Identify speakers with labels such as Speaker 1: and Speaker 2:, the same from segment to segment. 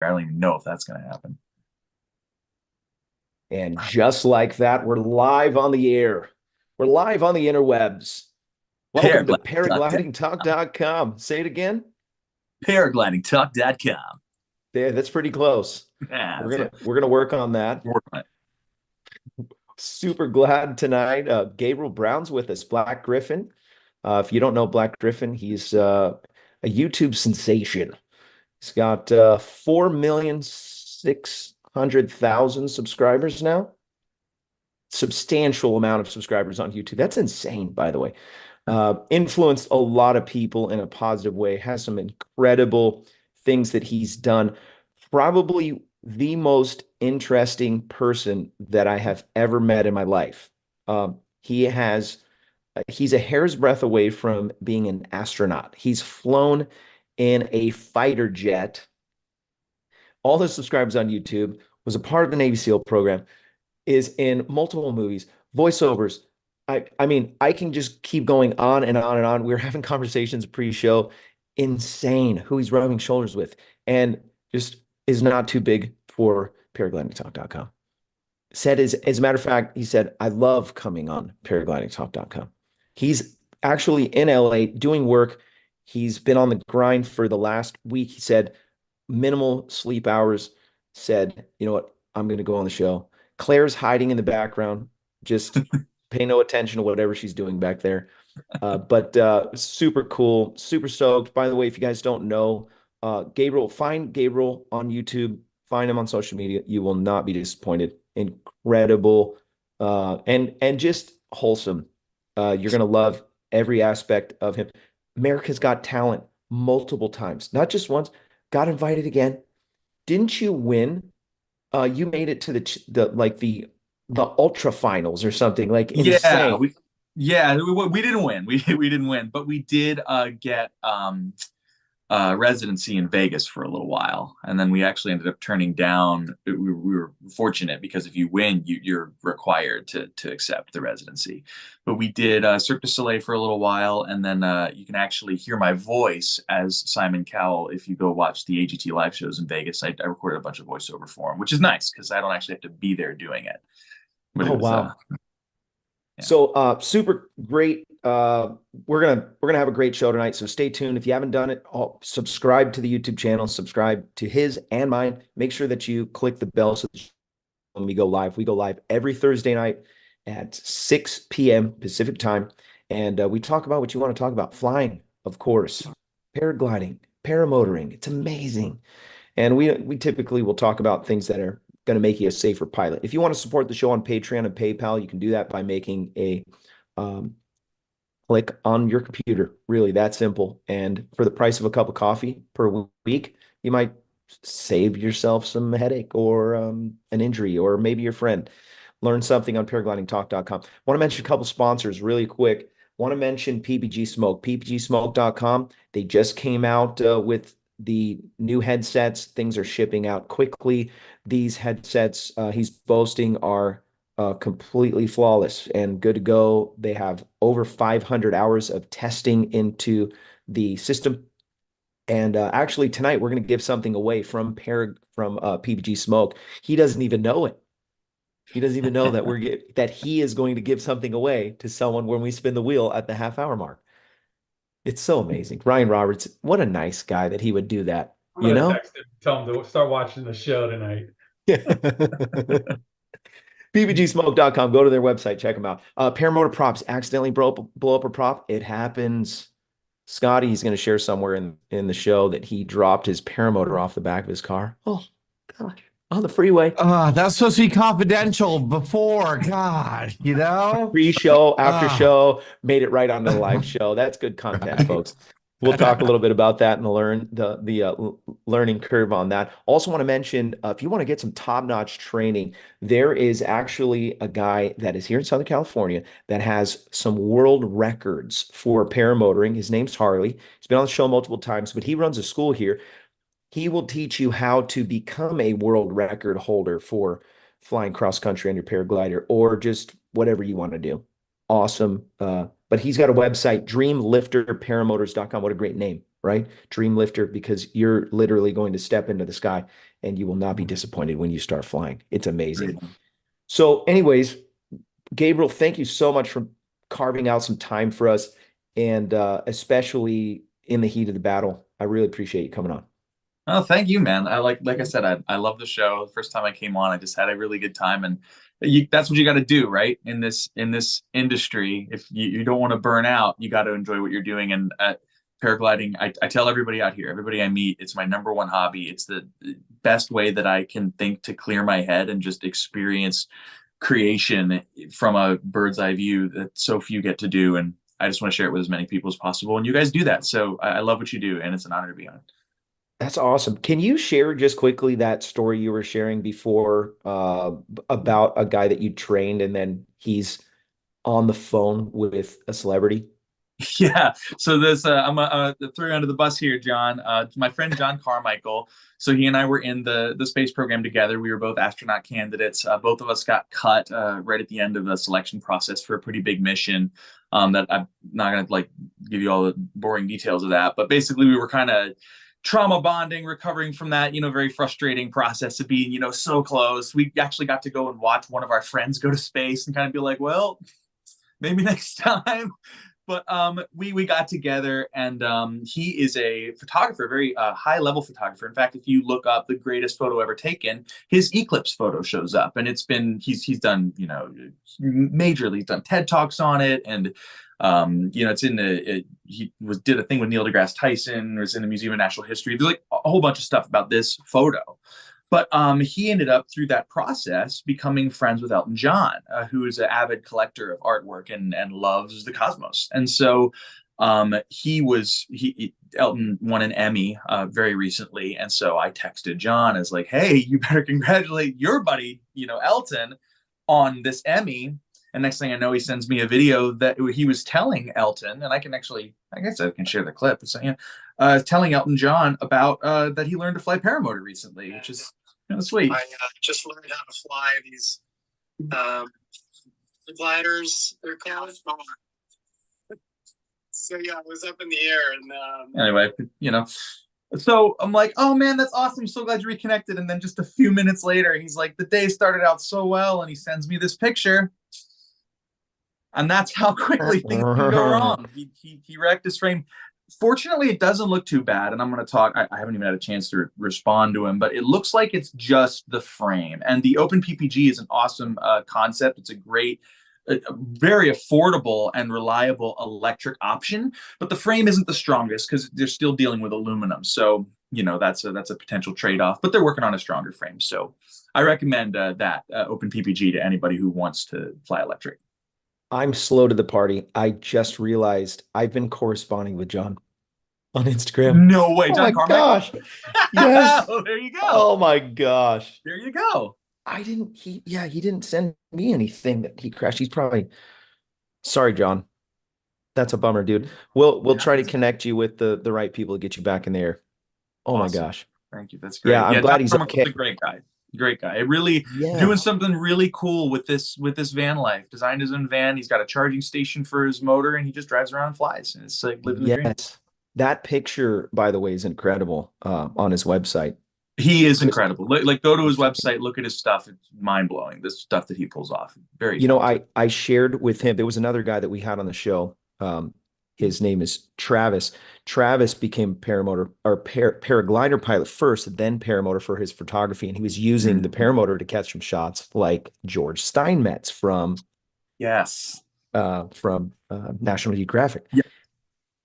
Speaker 1: I don't even know if that's going to happen.
Speaker 2: And just like that, we're live on the air. We're live on the interwebs. Welcome to
Speaker 1: Paragliding
Speaker 2: paraglidingtalk.com. Say it again.
Speaker 1: Paraglidingtalk.com.
Speaker 2: Yeah, that's pretty close.
Speaker 1: Yeah,
Speaker 2: We're
Speaker 1: that's
Speaker 2: gonna
Speaker 1: what
Speaker 2: we're gonna work on that.
Speaker 1: we're working on.
Speaker 2: Super glad tonight. Gabriel Brown's with us, BlackGryphon. If you don't know BlackGryphon, he's a YouTube sensation. He's got 4,600,000 subscribers now. Substantial amount of subscribers on YouTube. That's insane, by the way. Influenced a lot of people in a positive way, has some incredible things that he's done. Probably the most interesting person that I have ever met in my life. He's a hair's breadth away from being an astronaut. He's flown in a fighter jet. All his subscribers on YouTube, was a part of the Navy SEAL program, is in multiple movies, voiceovers. I mean, I can just keep going on and on and on. We were having conversations pre-show. Insane who he's rubbing shoulders with, and just is not too big for paraglidingtalk.com. Said as a matter of fact, he said, I love coming on paraglidingtalk.com. He's actually in LA doing work. He's been on the grind for the last week. He said, minimal sleep hours, said, you know what, I'm going to go on the show. Claire's hiding in the background. Just pay no attention to whatever she's doing back there. But super cool, super stoked. By the way, if you guys don't know, Gabriel, find Gabriel on YouTube, find him on social media. You will not be disappointed. Incredible, and just wholesome. You're gonna love every aspect of him. America's Got Talent multiple times, not just once. Got invited again. Didn't you win? You made it to the ultra finals or something like
Speaker 1: Yeah,
Speaker 2: insane.
Speaker 1: we didn't win. We didn't win, but we did get residency in Vegas for a little while, and then we actually ended up turning down. We were fortunate because if you win, you're required to accept the residency. But we did Cirque du Soleil for a little while, and then you can actually hear my voice as Simon Cowell if you go watch the AGT live shows in Vegas. I recorded a bunch of voiceover for him, which is nice because I don't actually have to be there doing it. But it
Speaker 2: Oh
Speaker 1: was
Speaker 2: wow.
Speaker 1: yeah.
Speaker 2: So super great. We're gonna have a great show tonight. So stay tuned. If you haven't done it, subscribe to the YouTube channel, subscribe to his and mine. Make sure that you click the bell so that when we go live, every Thursday night at 6 p.m. Pacific time. And we talk about what you want to talk about. Flying, of course, paragliding, paramotoring. It's amazing. And we typically will talk about things that are going to make you a safer pilot. If you want to support the show on Patreon and PayPal, you can do that by making a um, click on your computer. Really that simple. And for the price of a cup of coffee per week, you might save yourself some headache or an injury, or maybe your friend. Learn something on paraglidingtalk.com. Want to mention a couple sponsors really quick. Want to mention PPG Smoke, ppgsmoke.com. They just came out with the new headsets. Things are shipping out quickly. These headsets, he's boasting, are completely flawless and good to go. They have over 500 hours of testing into the system. And actually, tonight we're going to give something away from PPG Smoke. He doesn't even know it. He doesn't even know that that he is going to give something away to someone when we spin the wheel at the half hour mark. It's so amazing. Ryan Roberts, what a nice guy that he would do that,
Speaker 3: I'm
Speaker 2: you
Speaker 3: gonna
Speaker 2: know?
Speaker 3: text him, tell him to start watching the show tonight.
Speaker 2: PPGsmoke.com. Go to their website, check them out. Paramotor props accidentally blow up a prop. It happens. Scotty, he's going to share somewhere in the show that he dropped his paramotor off the back of his car. Oh, gosh. On the freeway.
Speaker 4: That's supposed to be confidential before, God, you know?
Speaker 2: Pre-show, after
Speaker 4: Ah.
Speaker 2: show, made it right onto the live show. That's good content, folks. We'll talk a little bit about that and the learning curve on that. Also, want to mention if you want to get some top-notch training, there is actually a guy that is here in Southern California that has some world records for paramotoring. His name's Harley. He's been on the show multiple times, but he runs a school here. He will teach you how to become a world record holder for flying cross country on your paraglider or just whatever you want to do. Awesome. But he's got a website, dreamlifterparamotors.com. What a great name, right? Dreamlifter, because you're literally going to step into the sky and you will not be disappointed when you start flying. It's amazing.
Speaker 1: Great.
Speaker 2: So anyways, Gabriel, thank you so much for carving out some time for us, and especially in the heat of the battle. I really appreciate you coming on.
Speaker 1: Oh, thank you, man. Like I said, I love the show. The first time I came on, I just had a really good time, and that's what you got to do, right? In this industry, if you don't want to burn out, you got to enjoy what you're doing. And paragliding, I tell everybody out here, everybody I meet, it's my number one hobby. It's the best way that I can think to clear my head and just experience creation from a bird's eye view that so few get to do. And I just want to share it with as many people as possible. And you guys do that. So I love what you do, and it's an honor to be on.
Speaker 2: That's awesome. Can you share just quickly that story you were sharing before about a guy that you trained and then he's on the phone with a celebrity?
Speaker 1: Yeah. So this, I'm gonna throw you under the bus here, John. My friend John Carmichael. So he and I were in the space program together. We were both astronaut candidates. Both of us got cut right at the end of the selection process for a pretty big mission. That I'm not gonna like give you all the boring details of that, but basically we were kind of trauma bonding, recovering from that, very frustrating process of being, so close. We actually got to go and watch one of our friends go to space and kind of be like, well, maybe next time. But we got together, and he is a photographer, a very high level photographer. In fact, if you look up the greatest photo ever taken, his eclipse photo shows up, and he's done majorly, he's done TED Talks on it, and it's in did a thing with Neil deGrasse Tyson, was in the Museum of Natural History. There's like a whole bunch of stuff about this photo. But he ended up through that process becoming friends with Elton John, who is an avid collector of artwork and loves the cosmos. And so Elton won an Emmy very recently. And so I texted John as like, hey, you better congratulate your buddy, Elton, on this Emmy. And next thing I know, he sends me a video that he was telling Elton, and I guess I can share the clip. So, telling Elton John about that he learned to fly paramotor recently, which is kind of sweet.
Speaker 5: I just learned how to fly these gliders, they're called. So yeah, I was up in the air, and
Speaker 1: anyway, so I'm like, oh man, that's awesome. So glad you reconnected. And then just a few minutes later, he's like, the day started out so well, and he sends me this picture. And that's how quickly things can go wrong. He wrecked his frame. Fortunately, it doesn't look too bad. And I'm going to talk. I haven't even had a chance to respond to him, but it looks like it's just the frame. And the Open PPG is an awesome concept. It's a great, very affordable and reliable electric option. But the frame isn't the strongest because they're still dealing with aluminum. So that's a potential trade-off. But they're working on a stronger frame. So I recommend that Open PPG to anybody who wants to fly electric.
Speaker 2: I'm slow to the party. I just realized I've been corresponding with John on Instagram.
Speaker 1: No way,
Speaker 2: Oh
Speaker 1: John
Speaker 2: my
Speaker 1: Carmichael.
Speaker 2: gosh. Yes.
Speaker 1: Oh, there you go.
Speaker 2: Oh my gosh.
Speaker 1: There you go.
Speaker 2: He didn't send me anything that he crashed. He's probably sorry, John. That's a bummer, dude. We'll try to connect you with the right people to get you back in the air. Oh
Speaker 1: Awesome.
Speaker 2: My gosh.
Speaker 1: Thank you. That's great.
Speaker 2: Yeah, I'm glad
Speaker 1: John
Speaker 2: he's
Speaker 1: Carmichael's
Speaker 2: okay.
Speaker 1: a great guy. Great guy. Really
Speaker 2: Yeah.
Speaker 1: doing something really cool with this van life. Designed his own van. He's got a charging station for his motor, and he just drives around and flies. And it's like living the dream.
Speaker 2: Yes. That picture, by the way, is incredible on his website.
Speaker 1: He is incredible. Like go to his website, look at his stuff. It's mind blowing. The stuff that he pulls off. Very.
Speaker 2: I shared with him. There was another guy that we had on the show. His name is Travis. Travis became paraglider pilot first, then paramotor for his photography, and he was using the paramotor to catch some shots like George Steinmetz from National Geographic.
Speaker 1: Yeah.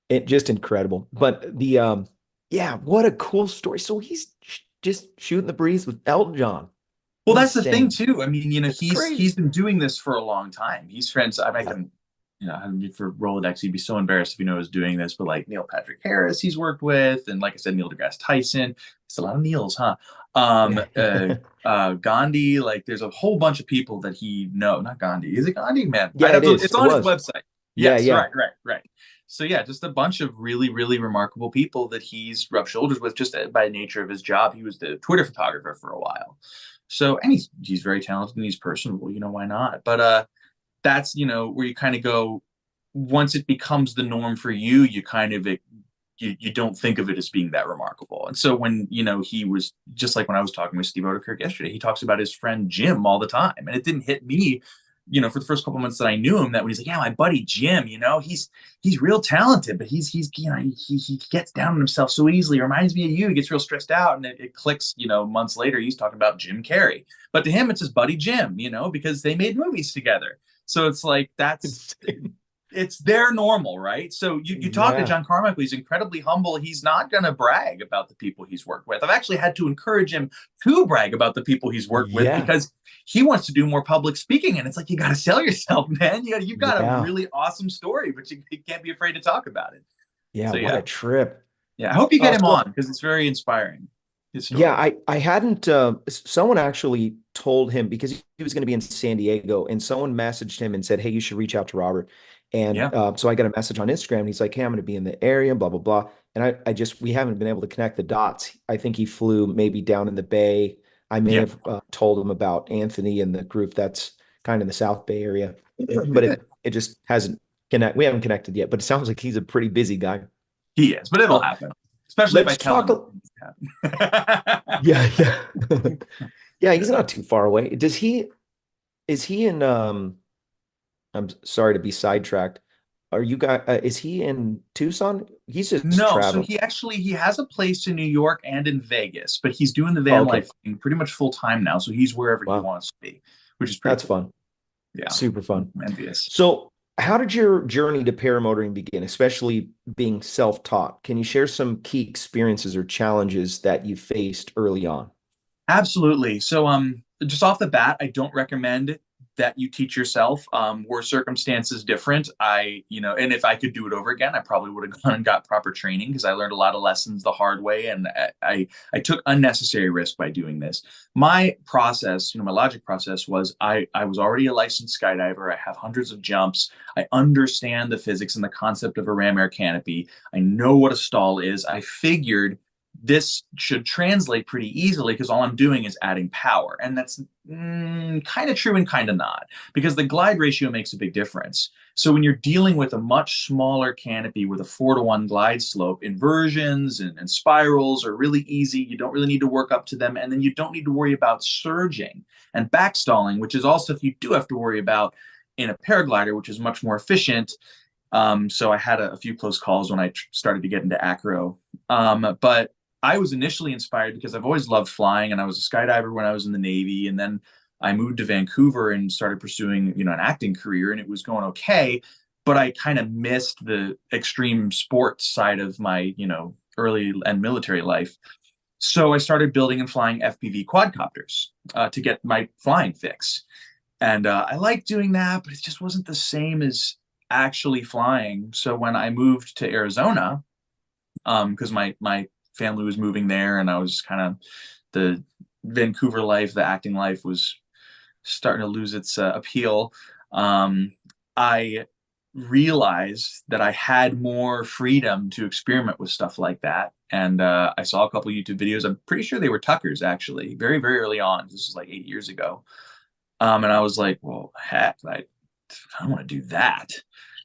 Speaker 2: It just incredible. But what a cool story. So he's just shooting the breeze with Elton John.
Speaker 1: Well, that's the thing too. I mean,
Speaker 2: Crazy.
Speaker 1: he's been doing this for a long time. He's friends. I can. For Rolodex, he'd be so embarrassed if he was doing this, but like Neil Patrick Harris, he's worked with, and like I said, Neil deGrasse Tyson. It's a lot of Neils, huh? Gandhi, like there's a whole bunch of people that not Gandhi. Is it Gandhi? Man,
Speaker 2: yeah,
Speaker 1: it's on his website. Yes,
Speaker 2: yeah.
Speaker 1: Right. So yeah, just a bunch of really, really remarkable people that he's rubbed shoulders with just by nature of his job. He was the Twitter photographer for a while. So, and he's very talented and he's personable, why not? But that's, where you kind of go, once it becomes the norm for you, you kind of you don't think of it as being that remarkable. And so when, he was just like when I was talking with Steve Odekirk yesterday, he talks about his friend Jim all the time. And it didn't hit me, for the first couple months that I knew him, that when he's like, yeah, my buddy Jim, he's real talented, but he gets down on himself so easily. It reminds me of you. He gets real stressed out, and it clicks, months later, he's talking about Jim Carrey. But to him, it's his buddy Jim, because they made movies together. So it's like, it's their normal, right? So you talk to John Carmichael, he's incredibly humble. He's not going to brag about the people he's worked with. I've actually had to encourage him to brag about the people he's worked with, because he wants to do more public speaking. And it's like, you got to sell yourself, man. You've got a really awesome story, but you can't be afraid to talk about it.
Speaker 2: Yeah, so, what a trip.
Speaker 1: Yeah, I hope you get him on, because it's very inspiring.
Speaker 2: Yeah, I hadn't, someone actually told him, because he was going to be in San Diego, and someone messaged him and said, hey, you should reach out to Robert. And so I got a message on Instagram, and he's like, hey, I'm going to be in the area, blah, blah, blah. And we haven't been able to connect the dots. I think he flew maybe down in the Bay. I may have told him about Anthony and the group that's kind of in the South Bay area, but it just hasn't we haven't connected yet, but it sounds like he's a pretty busy guy.
Speaker 1: He is, but it'll happen. Especially if I tell him.
Speaker 2: Yeah. Yeah, he's not too far away. Is he in, I'm sorry to be sidetracked. Is he in Tucson? He's just traveling.
Speaker 1: So he has a place in New York and in Vegas, but he's doing the van life thing pretty much full time now. So he's wherever he wants to be, which is pretty cool.
Speaker 2: Fun.
Speaker 1: Yeah.
Speaker 2: Super fun.
Speaker 1: I'm envious.
Speaker 2: So how did your journey to paramotoring begin, especially being self-taught? Can you share some key experiences or challenges that you faced early on?
Speaker 1: Absolutely. So just off the bat, I don't recommend that you teach yourself. Were circumstances different, and if I could do it over again, I probably would have gone and got proper training, because I learned a lot of lessons the hard way, and I took unnecessary risk by doing this. My process, my logic process was I was already a licensed skydiver. I have hundreds of jumps. I understand the physics and the concept of a ram air canopy. I know what a stall is. I figured this should translate pretty easily, because all I'm doing is adding power. And that's kind of true and kind of not, because the glide ratio makes a big difference. So when you're dealing with a much smaller canopy with a 4-to-1 glide slope, inversions and spirals are really easy. You don't really need to work up to them. And then you don't need to worry about surging and backstalling, which is also stuff you do have to worry about in a paraglider, which is much more efficient. So I had a few close calls when I started to get into acro. But I was initially inspired because I've always loved flying, and I was a skydiver when I was in the Navy. And then I moved to Vancouver and started pursuing, an acting career, and it was going okay, but I kind of missed the extreme sports side of my, early and military life. So I started building and flying FPV quadcopters to get my flying fix. And I liked doing that, but it just wasn't the same as actually flying. So when I moved to Arizona, because my family was moving there, and I was kind of, the Vancouver life, the acting life was starting to lose its appeal. I realized that I had more freedom to experiment with stuff like that. And I saw a couple of YouTube videos. I'm pretty sure they were Tucker's, actually, very, very early on. This was like 8 years ago. And I was like, well, heck, I don't want to do that.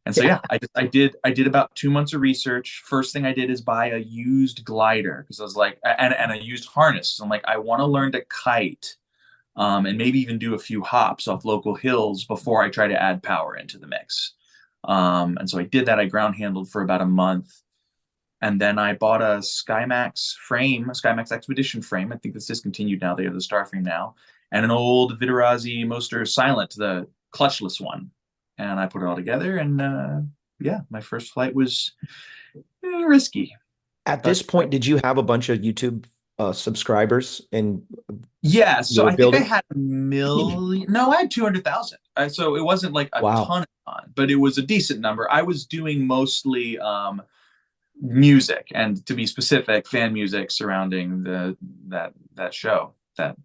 Speaker 1: And so, I did about 2 months of research. First thing I did is buy a used glider, because I was like, and a used harness. So I'm like, I want to learn to kite, and maybe even do a few hops off local hills before I try to add power into the mix. And so I did that. I ground handled for about a month. And then I bought a Skymax frame, a Skymax Expedition frame. I think that's discontinued now. They have the Star frame now. And an old Vitarazi Moster Silent, the clutchless one. And I put it all together, and my first flight was risky.
Speaker 2: At this point, did you have a bunch of YouTube subscribers? And
Speaker 1: so I think I had 1 million. No, I had 200,000. So it wasn't like a ton, but it was a decent number. I was doing mostly music, and to be specific, fan music surrounding that show. That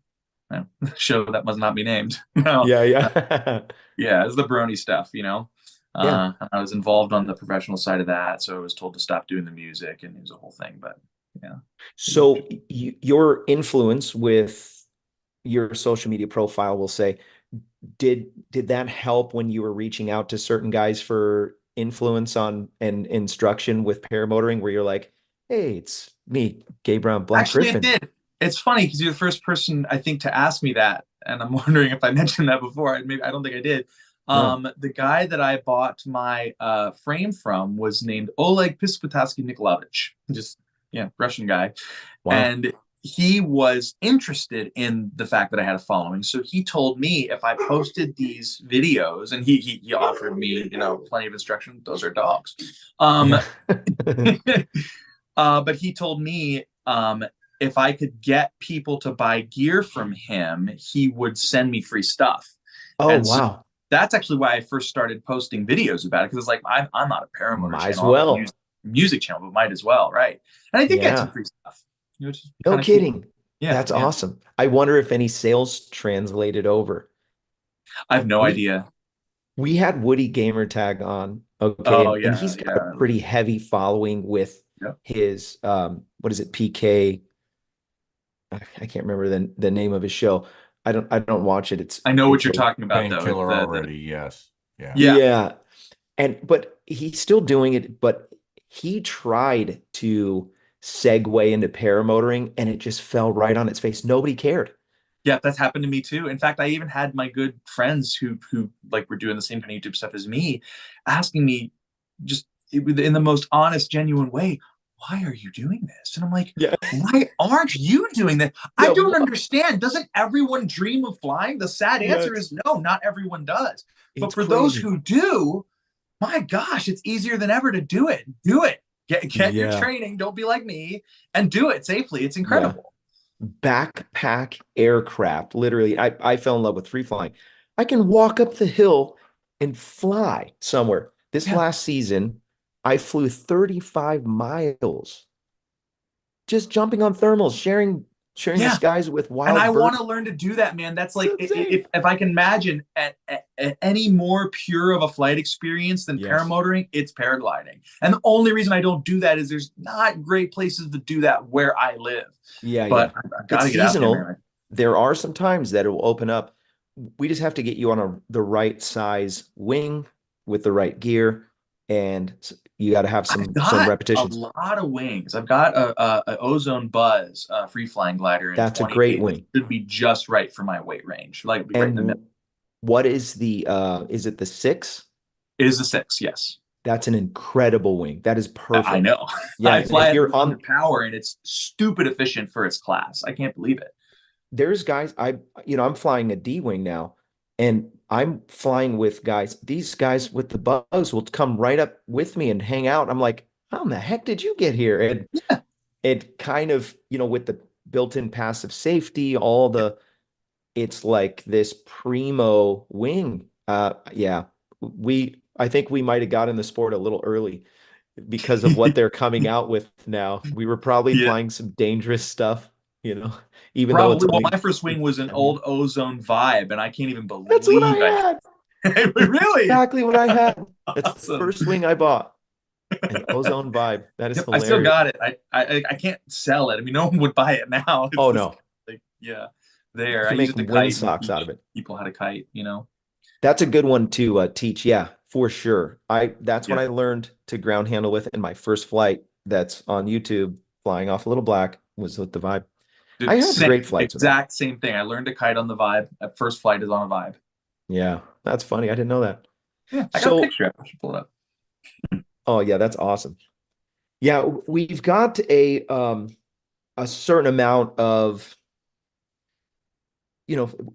Speaker 1: show that must not be named. No. Yeah, it's the brony stuff, I was involved on the professional side of that, so I was told to stop doing the music, and it was a whole thing. But yeah.
Speaker 2: So your influence with your social media profile, we'll say, did that help when you were reaching out to certain guys for influence on and instruction with paramotoring, where you're like, Hey, it's me, Gabe Brown,
Speaker 1: Actually, it
Speaker 2: BlackGryphon.
Speaker 1: did. It's funny because you're the first person I think to ask me that, and I'm wondering if I mentioned that before. Maybe I don't think I did.
Speaker 2: No.
Speaker 1: The guy that I bought my frame from was named Oleg Pisputaski Nikolaevich, just yeah, Russian guy,
Speaker 2: Wow.
Speaker 1: and he was interested in the fact that I had a following. So he told me if I posted these videos, and he offered me, plenty of instruction. Those are dogs. Um,
Speaker 2: Yeah.
Speaker 1: but he told me if I could get people to buy gear from him, he would send me free stuff.
Speaker 2: Oh,
Speaker 1: And so
Speaker 2: wow.
Speaker 1: that's actually why I first started posting videos about it, because it's like I'm not a paramotor
Speaker 2: Might as
Speaker 1: channel, I'm a
Speaker 2: well.
Speaker 1: music channel, but might as well, right? And I did get some
Speaker 2: Yeah.
Speaker 1: free stuff, which is
Speaker 2: No
Speaker 1: kind of cool.
Speaker 2: kidding.
Speaker 1: Yeah,
Speaker 2: That's
Speaker 1: yeah.
Speaker 2: awesome. I wonder if any sales translated over.
Speaker 1: I have no
Speaker 2: We
Speaker 1: idea.
Speaker 2: we had Woody Gamertag on, okay,
Speaker 1: Oh
Speaker 2: and
Speaker 1: yeah,
Speaker 2: he's got a
Speaker 1: yeah,
Speaker 2: pretty heavy following with
Speaker 1: yeah.
Speaker 2: his what is it, PK? I can't remember the name of his show. I don't watch it.
Speaker 1: I know what
Speaker 2: It's
Speaker 1: you're
Speaker 2: a
Speaker 1: talking about though.
Speaker 4: Painkiller
Speaker 1: The
Speaker 4: already. Yes. Yeah.
Speaker 1: yeah,
Speaker 2: yeah. But he's still doing it, but he tried to segue into paramotoring and it just fell right on its face. Nobody cared.
Speaker 1: yeah, that's happened to me too. In fact, I even had my good friends who like were doing the same kind of YouTube stuff as me, asking me just in the most honest, genuine way, why are you doing this? And I'm like,
Speaker 2: Yeah.
Speaker 1: why aren't you doing that? I
Speaker 2: Yeah.
Speaker 1: don't understand. Doesn't everyone dream of flying? The sad answer
Speaker 2: Yes.
Speaker 1: is no, not everyone does. But
Speaker 2: It's
Speaker 1: for those
Speaker 2: crazy.
Speaker 1: who do, my gosh, it's easier than ever to do it. Do it. Get your
Speaker 2: Yeah.
Speaker 1: training. Don't be like me and do it safely. It's
Speaker 2: Yeah.
Speaker 1: incredible.
Speaker 2: Backpack aircraft. Literally, I fell in love with free flying. I can walk up the hill and fly somewhere. This
Speaker 1: Yeah.
Speaker 2: last season, I flew 35 miles just jumping on thermals, sharing the
Speaker 1: Yeah.
Speaker 2: skies with
Speaker 1: And I
Speaker 2: wild
Speaker 1: want
Speaker 2: birds.
Speaker 1: to learn to do that, man. That's
Speaker 2: It's
Speaker 1: like
Speaker 2: insane.
Speaker 1: if I can imagine at any more pure of a flight experience than
Speaker 2: Yes.
Speaker 1: paramotoring, it's paragliding. And the only reason I don't do that is there's not great places to do that where I live.
Speaker 2: Yeah, yeah.
Speaker 1: But I've got
Speaker 2: It's
Speaker 1: to get out there,
Speaker 2: seasonal.
Speaker 1: man.
Speaker 2: There are some times that it will open up. We just have to get you on the right size wing with the right gear, and you got to have
Speaker 1: I've
Speaker 2: some
Speaker 1: got a
Speaker 2: repetitions.
Speaker 1: lot of wings. I've got a Ozone Buzz free flying glider in
Speaker 2: That's a great
Speaker 1: 28 that
Speaker 2: wing.
Speaker 1: should be just right for my weight range. Like be right in the middle.
Speaker 2: And what is is it the 6?
Speaker 1: It is the 6, yes.
Speaker 2: That's an incredible wing. That is
Speaker 1: I
Speaker 2: perfect.
Speaker 1: know.
Speaker 2: Yeah,
Speaker 1: I
Speaker 2: and
Speaker 1: fly
Speaker 2: if
Speaker 1: at
Speaker 2: you're
Speaker 1: 300
Speaker 2: on,
Speaker 1: power and it's stupid efficient for its class. I can't believe it.
Speaker 2: there's guys, I'm flying a D wing now, and I'm flying with guys. These guys with the bugs will come right up with me and hang out. I'm like, how in the heck did you get here? And
Speaker 1: Yeah.
Speaker 2: it kind of, with the built-in passive safety, it's like this primo wing. Yeah, I think we might have got in the sport a little early because of what they're coming out with now. We were probably
Speaker 1: Yeah.
Speaker 2: flying some dangerous stuff, you know, even though it's
Speaker 1: Probably. Well,
Speaker 2: only
Speaker 1: my first wing was an old Ozone Vibe, and I can't even
Speaker 2: that's what I
Speaker 1: believe I
Speaker 2: had.
Speaker 1: really
Speaker 2: Exactly what I had. That's the
Speaker 1: awesome.
Speaker 2: first wing I bought. An Ozone Vibe. That is
Speaker 1: Yep, I still
Speaker 2: hilarious.
Speaker 1: got it. I can't sell it. I mean, no one would buy it now. It's
Speaker 2: Oh
Speaker 1: just
Speaker 2: no.
Speaker 1: like yeah,
Speaker 2: You
Speaker 1: there. I
Speaker 2: can
Speaker 1: use
Speaker 2: make
Speaker 1: it to
Speaker 2: wind
Speaker 1: kite and
Speaker 2: socks out
Speaker 1: teach
Speaker 2: of it.
Speaker 1: people how to kite.
Speaker 2: That's a good one to teach. Yeah, for sure. That's what
Speaker 1: Yeah.
Speaker 2: I learned to ground handle with in my first flight. That's on YouTube, flying off a little black was with the Vibe. I had
Speaker 1: Same,
Speaker 2: great flights with that.
Speaker 1: exact same thing. I learned to kite on the Vibe. At first flight is on a Vibe.
Speaker 2: Yeah, that's funny. I didn't know that.
Speaker 1: Yeah, I got a
Speaker 2: So,
Speaker 1: picture. I should pull it up.
Speaker 2: oh yeah, that's awesome. Yeah, we've got a certain amount of,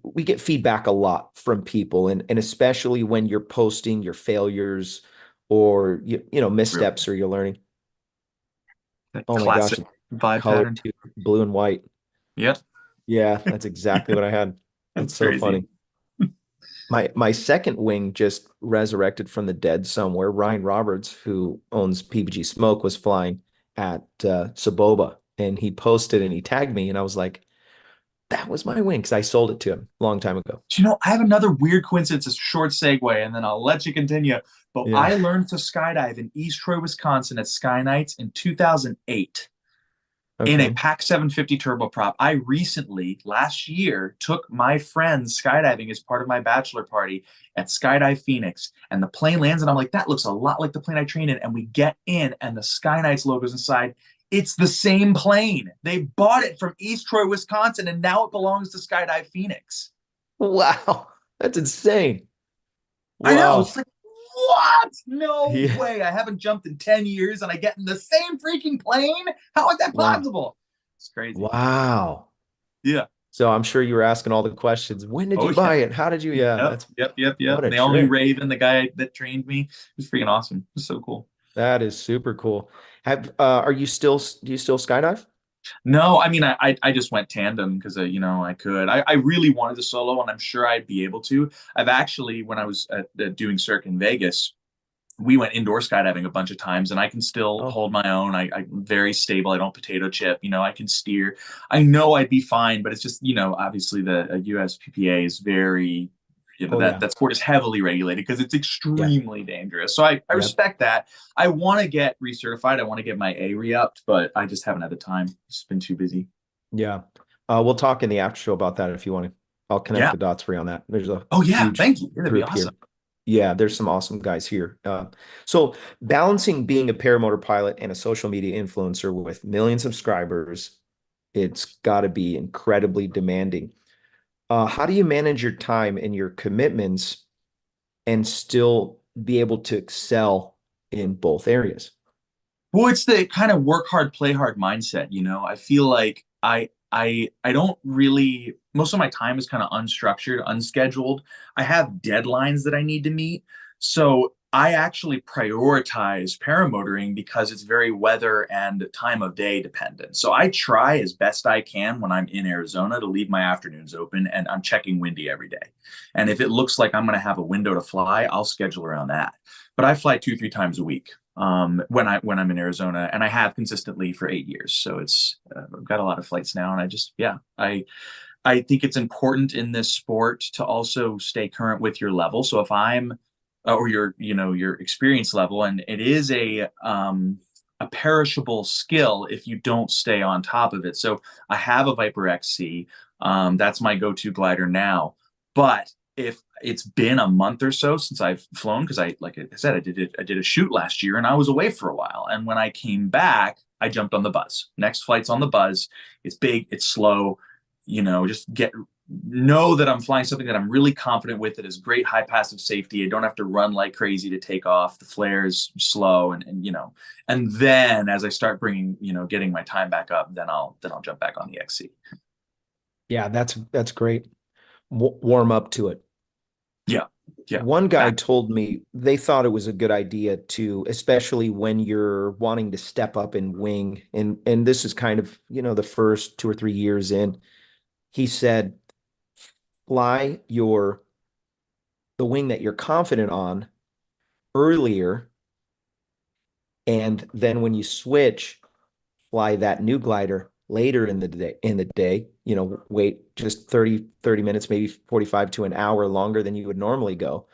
Speaker 2: we get feedback a lot from people, and especially when you're posting your failures or
Speaker 1: Really,
Speaker 2: missteps or you're learning.
Speaker 1: that
Speaker 2: Oh my gosh,
Speaker 1: classic Vibe
Speaker 2: color
Speaker 1: pattern.
Speaker 2: too, blue and white.
Speaker 1: Yep,
Speaker 2: Yeah, that's exactly what I had. That's
Speaker 1: that's
Speaker 2: so
Speaker 1: crazy.
Speaker 2: funny. My second wing just resurrected from the dead somewhere. Ryan Roberts, who owns PBG Smoke, was flying at Saboba, and he posted and he tagged me, and I was like, that was my wing because I sold it to him a long time ago.
Speaker 1: I have another weird coincidence, a short segue, and then I'll let you continue. But
Speaker 2: Yeah.
Speaker 1: I learned to skydive in East Troy, Wisconsin at Sky Nights in 2008 in a
Speaker 2: Okay.
Speaker 1: Pac 750 turboprop. I recently, last year, took my friends skydiving as part of my bachelor party at Skydive Phoenix. And the plane lands, and I'm like, that looks a lot like the plane I trained in. And we get in, and the Sky Nights logo's inside. It's the same plane. They bought it from East Troy, Wisconsin, and now it belongs to Skydive Phoenix.
Speaker 2: Wow. That's insane.
Speaker 1: I know.
Speaker 2: Wow.
Speaker 1: It's like, what? No
Speaker 2: Yeah.
Speaker 1: way. I haven't jumped in 10 years and I get in the same freaking plane? How is that
Speaker 2: Wow.
Speaker 1: possible? It's crazy.
Speaker 2: Wow.
Speaker 1: Yeah.
Speaker 2: So I'm sure you were asking all the questions. When did
Speaker 1: Oh,
Speaker 2: you buy it? How did you? Yeah,
Speaker 1: yep.
Speaker 2: that's
Speaker 1: Yep.
Speaker 2: what a
Speaker 1: They all knew
Speaker 2: trip.
Speaker 1: Raven, the guy that trained me. It was freaking awesome. It was so cool.
Speaker 2: That is super cool. Are you still, do you still skydive?
Speaker 1: No, I mean, I just went tandem because, I could. I really wanted to solo, and I'm sure I'd be able to. I've actually, when I was doing Cirque in Vegas, we went indoor skydiving a bunch of times, and I can still
Speaker 2: Oh,
Speaker 1: hold my own. I'm very stable. I don't potato chip. I can steer. I know I'd be fine, but it's just, obviously the USPPA is very,
Speaker 2: oh
Speaker 1: that
Speaker 2: yeah.
Speaker 1: that sport is heavily regulated because it's
Speaker 2: Yeah.
Speaker 1: extremely dangerous. So I
Speaker 2: Yep.
Speaker 1: respect that. I want to get recertified. I want to get my A re-upped, but I just haven't had the time. It's been too busy.
Speaker 2: Yeah. We'll talk in the after show about that if you want to. I'll connect
Speaker 1: Yeah.
Speaker 2: the dots for you on that. There's a
Speaker 1: Oh yeah.
Speaker 2: huge
Speaker 1: Thank you. That'd be
Speaker 2: group here.
Speaker 1: awesome.
Speaker 2: Yeah, there's some awesome guys here. So balancing being a paramotor pilot and a social media influencer with millions of subscribers, it's got to be incredibly demanding. How do you manage your time and your commitments and still be able to excel in both areas?
Speaker 1: Well, it's the kind of work hard, play hard mindset. I feel like I don't really, most of my time is kind of unstructured, unscheduled. I have deadlines that I need to meet. So I actually prioritize paramotoring because it's very weather and time of day dependent. So I try as best I can when I'm in Arizona to leave my afternoons open, and I'm checking windy every day. And if it looks like I'm going to have a window to fly, I'll schedule around that. But I fly 2, 3 times a week when I'm in Arizona, and I have consistently for 8 years. So I've got a lot of flights now, and I think it's important in this sport to also stay current with your level. So if I'm or your experience level, and it is a perishable skill if you don't stay on top of it. So I have a Viper XC. That's my go-to glider now. But if it's been a month or so since I've flown, because like I said, I did a shoot last year and I was away for a while. And when I came back, I jumped on the Buzz. Next flight's on the Buzz. It's big, it's slow. Just know that I'm flying something that I'm really confident with. That is great high passive safety. I don't have to run like crazy to take off. The flare is slow, and then as I start getting my time back up, then I'll jump back on the XC.
Speaker 2: Yeah, that's great. Warm up to it.
Speaker 1: Yeah. Yeah.
Speaker 2: One guy told me they thought it was a good idea to, especially when you're wanting to step up and wing, and this is kind of, the first 2 or 3 years in. He said, fly the wing that you're confident on earlier, and then when you switch, fly that new glider later in the day, wait just 30 minutes, maybe 45 to an hour longer than you would normally go,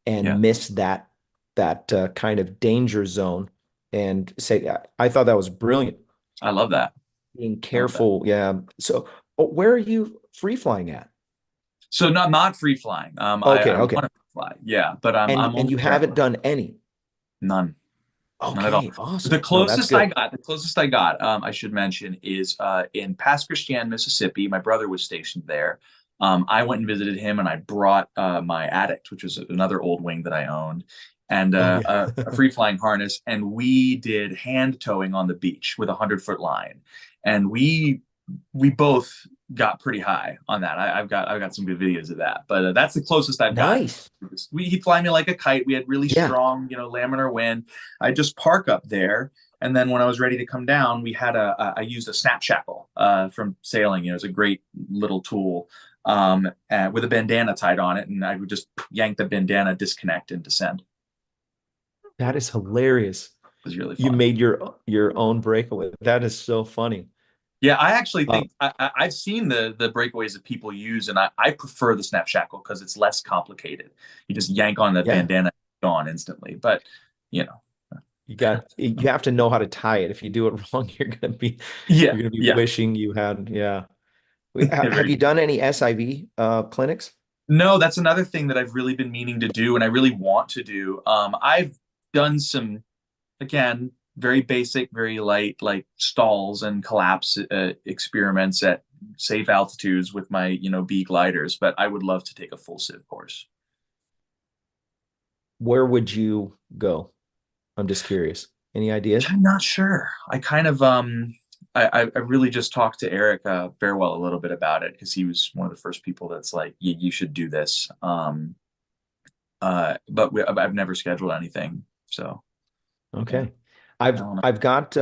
Speaker 1: Yeah.
Speaker 2: and miss that kind of danger zone. And say, I thought that was brilliant.
Speaker 1: I love that.
Speaker 2: Being
Speaker 1: I love that.
Speaker 2: careful. Yeah. So where are you free flying at?
Speaker 1: So not free flying.
Speaker 2: Okay,
Speaker 1: I
Speaker 2: okay.
Speaker 1: want to fly. Yeah, but I'm
Speaker 2: And
Speaker 1: only
Speaker 2: you haven't done any.
Speaker 1: none. None at all.
Speaker 2: Okay, awesome.
Speaker 1: The
Speaker 2: No, that's
Speaker 1: closest
Speaker 2: good.
Speaker 1: I got, I should mention, is in Pass Christian, Mississippi. My brother was stationed there. I went and visited him, and I brought my Addict, which was another old wing that I owned, and
Speaker 2: Oh yeah.
Speaker 1: a free flying harness, and we did hand towing on the beach with a 100-foot line, and we both got pretty high on that. I've got some good videos of that, but that's the closest I've gotten.
Speaker 2: Nice.
Speaker 1: He'd fly me like a kite. We had really
Speaker 2: Yeah.
Speaker 1: strong, laminar wind. I just park up there, and then when I was ready to come down, I used a snap shackle from sailing. It's a great little tool with a bandana tied on it, and I would just yank the bandana, disconnect, and descend.
Speaker 2: That is hilarious.
Speaker 1: It was really
Speaker 2: You
Speaker 1: fun.
Speaker 2: made your own breakaway. That is so funny.
Speaker 1: Yeah, I actually
Speaker 2: Uh,
Speaker 1: think I've seen the breakaways that people use, and I prefer the snap shackle because it's less complicated. You just yank on the
Speaker 2: yeah.
Speaker 1: bandana, gone instantly. But you know,
Speaker 2: You have to know how to tie it. If you do it wrong,
Speaker 1: yeah,
Speaker 2: you're gonna be
Speaker 1: yeah.
Speaker 2: wishing you had. Yeah. Have
Speaker 1: Very
Speaker 2: you done any SIV clinics?
Speaker 1: No, that's another thing that I've really been meaning to do, and I really want to do. I've done some, again, very basic, very light, like stalls and collapse experiments at safe altitudes with my, B gliders. But I would love to take a full civ course.
Speaker 2: Where would you go? I'm just curious. Any ideas?
Speaker 1: I'm not sure. I kind of I really just talked to Eric Farewell a little bit about it because he was one of the first people that's like, you should do this. But I've never scheduled anything, so
Speaker 2: Okay.
Speaker 1: I don't know.
Speaker 2: I've got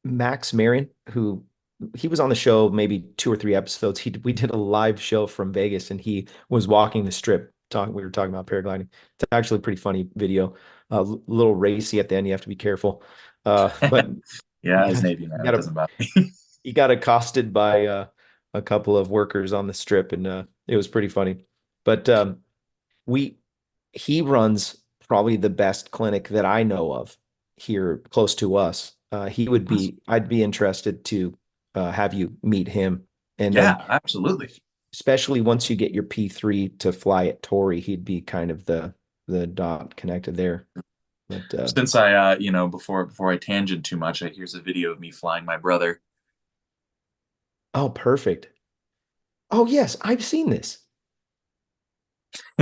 Speaker 2: Max Marion, who he was on the show maybe 2 or 3 episodes. We did a live show from Vegas, and he was walking the strip. We were talking about paragliding. It's actually a pretty funny video. A little racy at the end. You have to be careful. But
Speaker 1: Yeah, his Navy man. It doesn't bother me.
Speaker 2: he got accosted by a couple of workers on the strip, and it was pretty funny. But he runs probably the best clinic that I know of here close to us. I'd be interested to have you meet him. And
Speaker 1: Yeah, absolutely.
Speaker 2: especially once you get your P3 to fly at Torrey, he'd be kind of the dot connected there. But
Speaker 1: Since I before I tangent too much, here's a video of me flying my brother.
Speaker 2: oh, perfect. Oh yes, I've seen this.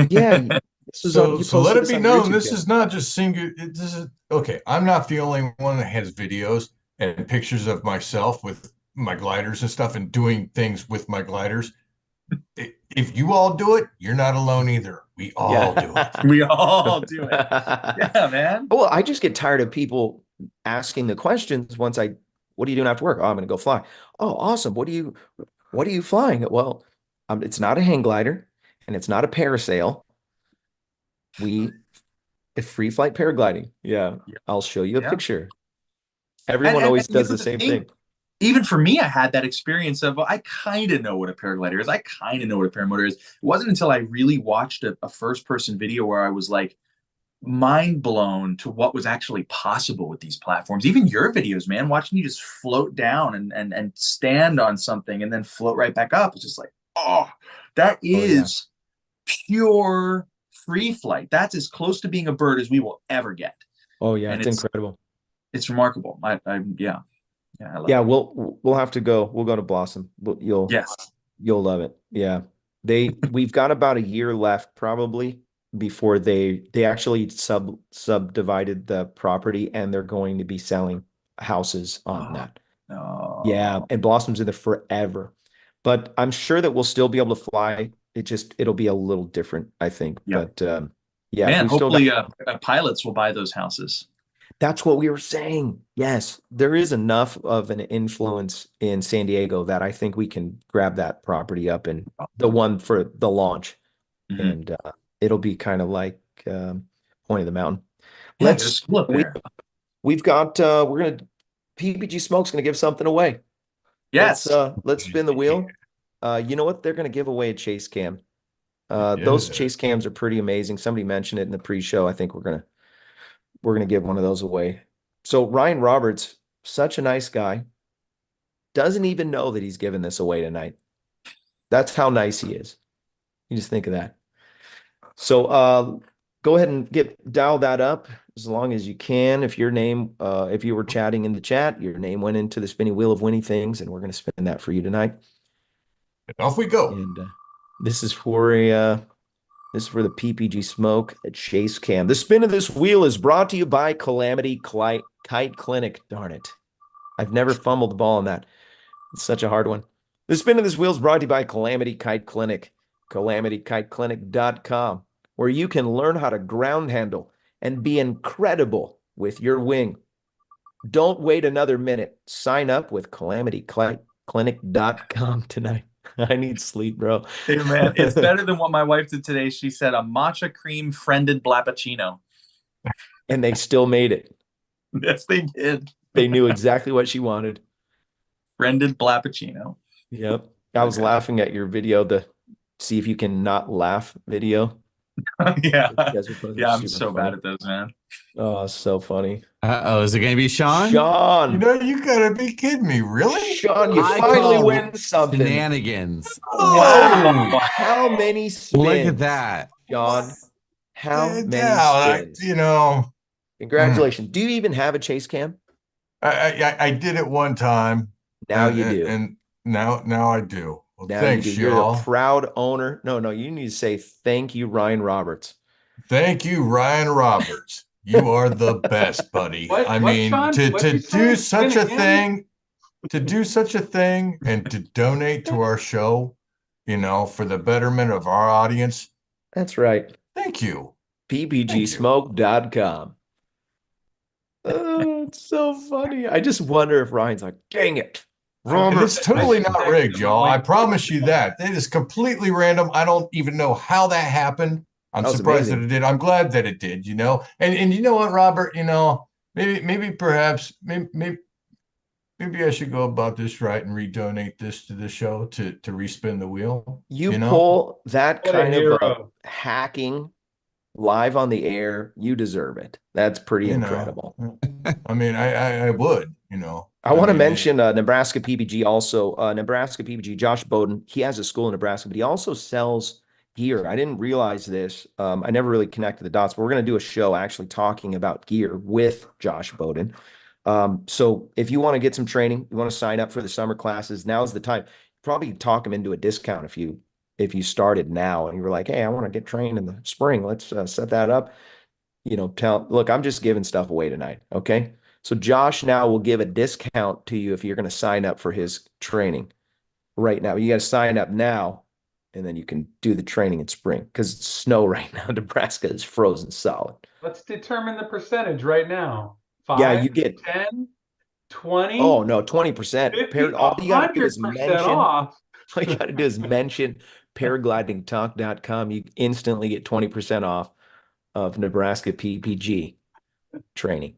Speaker 2: Yeah, this was on,
Speaker 6: So,
Speaker 2: you
Speaker 6: so let
Speaker 2: posted
Speaker 6: it
Speaker 2: this
Speaker 6: be
Speaker 2: on your
Speaker 6: known,
Speaker 2: YouTube
Speaker 6: this
Speaker 2: channel.
Speaker 6: is not just single. This is okay. I'm not the only one that has videos and pictures of myself with my gliders and stuff and doing things with my gliders. If you all do it, you're not alone either. We all do it.
Speaker 1: We all do it. Yeah, man.
Speaker 2: Well, I just get tired of people asking the questions what are you doing after work? Oh, I'm going to go fly. Oh, awesome. What are you flying? Well, it's not a hang glider and it's not a parasail. It's free flight paragliding. Yeah. I'll show you a
Speaker 1: Yeah.
Speaker 2: picture. Everyone always does the same thing.
Speaker 1: Even for me, I had that experience of, I kind of know what a paraglider is. I kind of know what a paramotor is. It wasn't until I really watched a first-person video where I was like mind blown to what was actually possible with these platforms. Even your videos, man, watching you just float down and stand on something and then float right back up. It's just like, oh, that is pure free flight. That's as close to being a bird as we will ever get.
Speaker 2: Oh yeah,
Speaker 1: And
Speaker 2: it's incredible.
Speaker 1: It's remarkable. Yeah. I love
Speaker 2: Yeah,
Speaker 1: it.
Speaker 2: we'll have to go. We'll go to Blossom.
Speaker 1: Yes.
Speaker 2: You'll love it. Yeah. We've got about a year left probably before they actually subdivided the property, and they're going to be selling houses on that.
Speaker 1: No.
Speaker 2: Yeah, and Blossom's in there forever. But I'm sure that we'll still be able to fly. It'll be a little different, I think.
Speaker 1: Yeah.
Speaker 2: But yeah,
Speaker 1: Man,
Speaker 2: we've still
Speaker 1: hopefully
Speaker 2: got
Speaker 1: pilots will buy those houses.
Speaker 2: That's what we were saying. Yes, there is enough of an influence in San Diego that I think we can grab that property up and the one for the launch,
Speaker 1: Mhm.
Speaker 2: and it'll be kind of like Point of the Mountain.
Speaker 1: Yeah, there's a school up there.
Speaker 2: We've got PPG Smoke's gonna give something away.
Speaker 1: Yes.
Speaker 2: Let's spin the wheel. You know what? They're gonna give away a chase cam. Those chase cams are pretty amazing. Somebody mentioned it in the pre-show. I think we're gonna give one of those away. So Ryan Roberts, such a nice guy, doesn't even know that he's giving this away tonight. That's how nice he is. You just think of that. So go ahead and dial that up as long as you can. If your name, if you were chatting in the chat, your name went into the spinning wheel of winning things, and we're gonna spin that for you tonight.
Speaker 6: Off we go.
Speaker 2: And this is for the PPG Smoke Chase Cam. The spin of this wheel is brought to you by Calamity Kite Clinic. Darn it. I've never fumbled the ball on that. It's such a hard one. The spin of this wheel is brought to you by Calamity Kite Clinic, CalamityKiteClinic.com, where you can learn how to ground handle and be incredible with your wing. Don't wait another minute. Sign up with CalamityKiteClinic.com tonight. I need sleep, bro.
Speaker 1: Hey, man, it's better than what my wife did today. She said a matcha cream friended blappuccino.
Speaker 2: And they still made it.
Speaker 1: Yes, they did.
Speaker 2: They knew exactly what she wanted.
Speaker 1: Friended blappuccino.
Speaker 2: Yep. I was laughing at your video, the see if you can not laugh video.
Speaker 1: Yeah.
Speaker 2: Yeah,
Speaker 1: I'm so bad at those, man.
Speaker 2: Oh, so funny.
Speaker 4: Uh-oh, is it going to be Sean?
Speaker 2: Sean.
Speaker 6: You gotta be kidding me. Really?
Speaker 2: Sean, you
Speaker 4: I
Speaker 2: finally
Speaker 4: call
Speaker 2: win something.
Speaker 4: Shenanigans.
Speaker 2: Wow. How many spins?
Speaker 4: Look at that.
Speaker 2: Sean. How many
Speaker 6: Yeah,
Speaker 2: spins? Congratulations. Do you even have a chase cam?
Speaker 6: I did it one time.
Speaker 2: Now you do.
Speaker 6: And now I do. Well,
Speaker 2: Now you
Speaker 6: thanks,
Speaker 2: do. You're the
Speaker 6: y'all.
Speaker 2: proud owner. No, you need to say thank you, Ryan Roberts.
Speaker 6: Thank you, Ryan Roberts. You are the best, buddy.
Speaker 3: What?
Speaker 6: I
Speaker 3: What,
Speaker 6: mean,
Speaker 3: Sean?
Speaker 6: to
Speaker 3: What'd you
Speaker 6: do
Speaker 3: say?
Speaker 6: such
Speaker 3: Say
Speaker 6: a
Speaker 3: it again?
Speaker 6: thing, to do such a thing and to donate to our show, for the betterment of our audience.
Speaker 2: That's right.
Speaker 6: Thank you.
Speaker 2: ppgsmoke.com. Oh, it's so funny. I just wonder if Ryan's like, dang it.
Speaker 6: And it's totally not rigged, y'all. I
Speaker 3: Wait.
Speaker 6: promise you that. It is completely random. I don't even know how that happened. I'm
Speaker 2: That was
Speaker 6: surprised
Speaker 2: amazing.
Speaker 6: that it did. I'm glad that it did, And you know what, Robert, maybe perhaps maybe I should go about this right and redonate this to the show to respin the wheel.
Speaker 2: You pull that
Speaker 3: What a
Speaker 2: kind of
Speaker 3: hero.
Speaker 2: hacking live on the air, you deserve it. That's pretty incredible.
Speaker 6: I mean, I would,
Speaker 2: I want to
Speaker 6: mean,
Speaker 2: mention Nebraska PBG also. Nebraska PBG, Josh Bowden, he has a school in Nebraska, but he also sells gear. I didn't realize this. I never really connected the dots, but we're going to do a show actually talking about gear with Josh Bowden. So if you want to get some training, you want to sign up for the summer classes, now's the time. Probably talk him into a discount if you started now and you were like, hey, I want to get trained in the spring. Let's set that up. Look, I'm just giving stuff away tonight. Okay. So Josh now will give a discount to you if you're going to sign up for his training right now. You got to sign up now and then you can do the training in spring because it's snow right now. Nebraska is frozen solid.
Speaker 3: Let's determine the percentage right now. 5,
Speaker 2: Yeah, you get
Speaker 3: 10, 20,
Speaker 2: oh no, 20%.
Speaker 3: 50,
Speaker 2: All you got to do is
Speaker 3: 100%
Speaker 2: mention
Speaker 3: off.
Speaker 2: all you got to do is mention paraglidingtalk.com. You instantly get 20% off of Nebraska PPG training.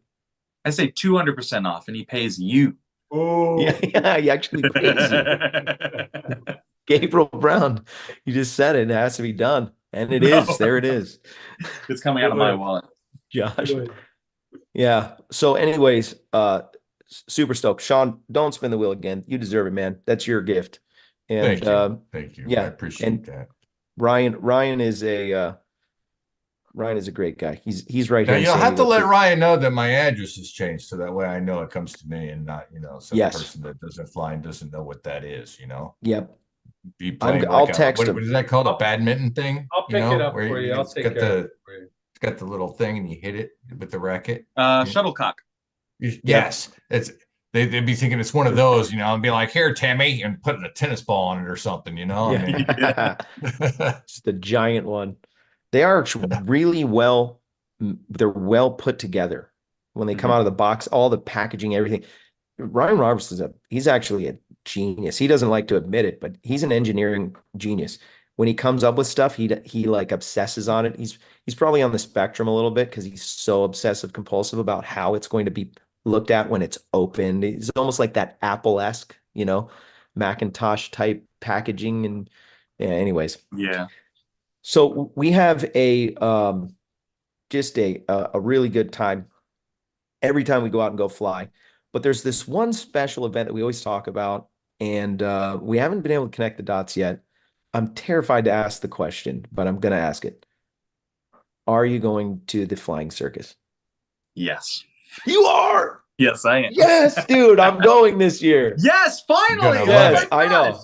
Speaker 1: I say 200% off, and he pays you.
Speaker 3: Oh,
Speaker 2: Yeah, he actually pays you. Gabriel Brown, you just said it. It has to be done. And it
Speaker 1: No.
Speaker 2: is. There it is.
Speaker 1: It's coming out of my wallet.
Speaker 2: Josh.
Speaker 3: good.
Speaker 2: Yeah. So anyways, super stoked. Sean, don't spin the wheel again. You deserve it, man. That's your gift. And
Speaker 6: Thank you.
Speaker 2: yeah,
Speaker 6: I appreciate
Speaker 2: and
Speaker 6: that.
Speaker 2: Ryan is a great guy. He's right
Speaker 6: Now
Speaker 2: here in
Speaker 6: you'll have
Speaker 2: Sandy
Speaker 6: to
Speaker 2: Hook,
Speaker 6: let
Speaker 2: too.
Speaker 6: Ryan know that my address has changed, so that way I know it comes to me and not, some
Speaker 2: Yes.
Speaker 6: person that doesn't fly and doesn't know what that is.
Speaker 2: Yep.
Speaker 6: Be playing
Speaker 2: I'll
Speaker 6: like
Speaker 2: text
Speaker 6: what
Speaker 2: him.
Speaker 6: is that called? A badminton thing?
Speaker 3: I'll pick it up
Speaker 6: where
Speaker 3: for you. I'll
Speaker 6: it's
Speaker 3: take
Speaker 6: got
Speaker 3: care of
Speaker 6: the
Speaker 3: it for you.
Speaker 6: it's got the little thing and you hit it with the racket.
Speaker 1: Shuttlecock.
Speaker 6: Yes, they'd be thinking it's one of those, and be like, here, Timmy, and putting a tennis ball on it or something, I mean.
Speaker 2: It's the giant one. They are really they're well put together when they come out of the box, all the packaging, everything. Ryan Roberts he's actually a genius. He doesn't like to admit it, but he's an engineering genius. When he comes up with stuff, he like obsesses on it. He's probably on the spectrum a little bit because he's so obsessive compulsive about how it's going to be looked at when it's opened. It's almost like that Apple-esque, Macintosh type packaging. And yeah, anyways.
Speaker 1: Yeah.
Speaker 2: So we have just a really good time every time we go out and go fly. But there's this one special event that we always talk about, and we haven't been able to connect the dots yet. I'm terrified to ask the question, but I'm going to ask it. Are you going to the flying circus?
Speaker 1: Yes.
Speaker 2: You are.
Speaker 1: Yes, I am.
Speaker 2: Yes, dude, I'm going this year.
Speaker 1: Yes, finally.
Speaker 2: Yes,
Speaker 1: Oh my
Speaker 2: I know.
Speaker 1: gosh.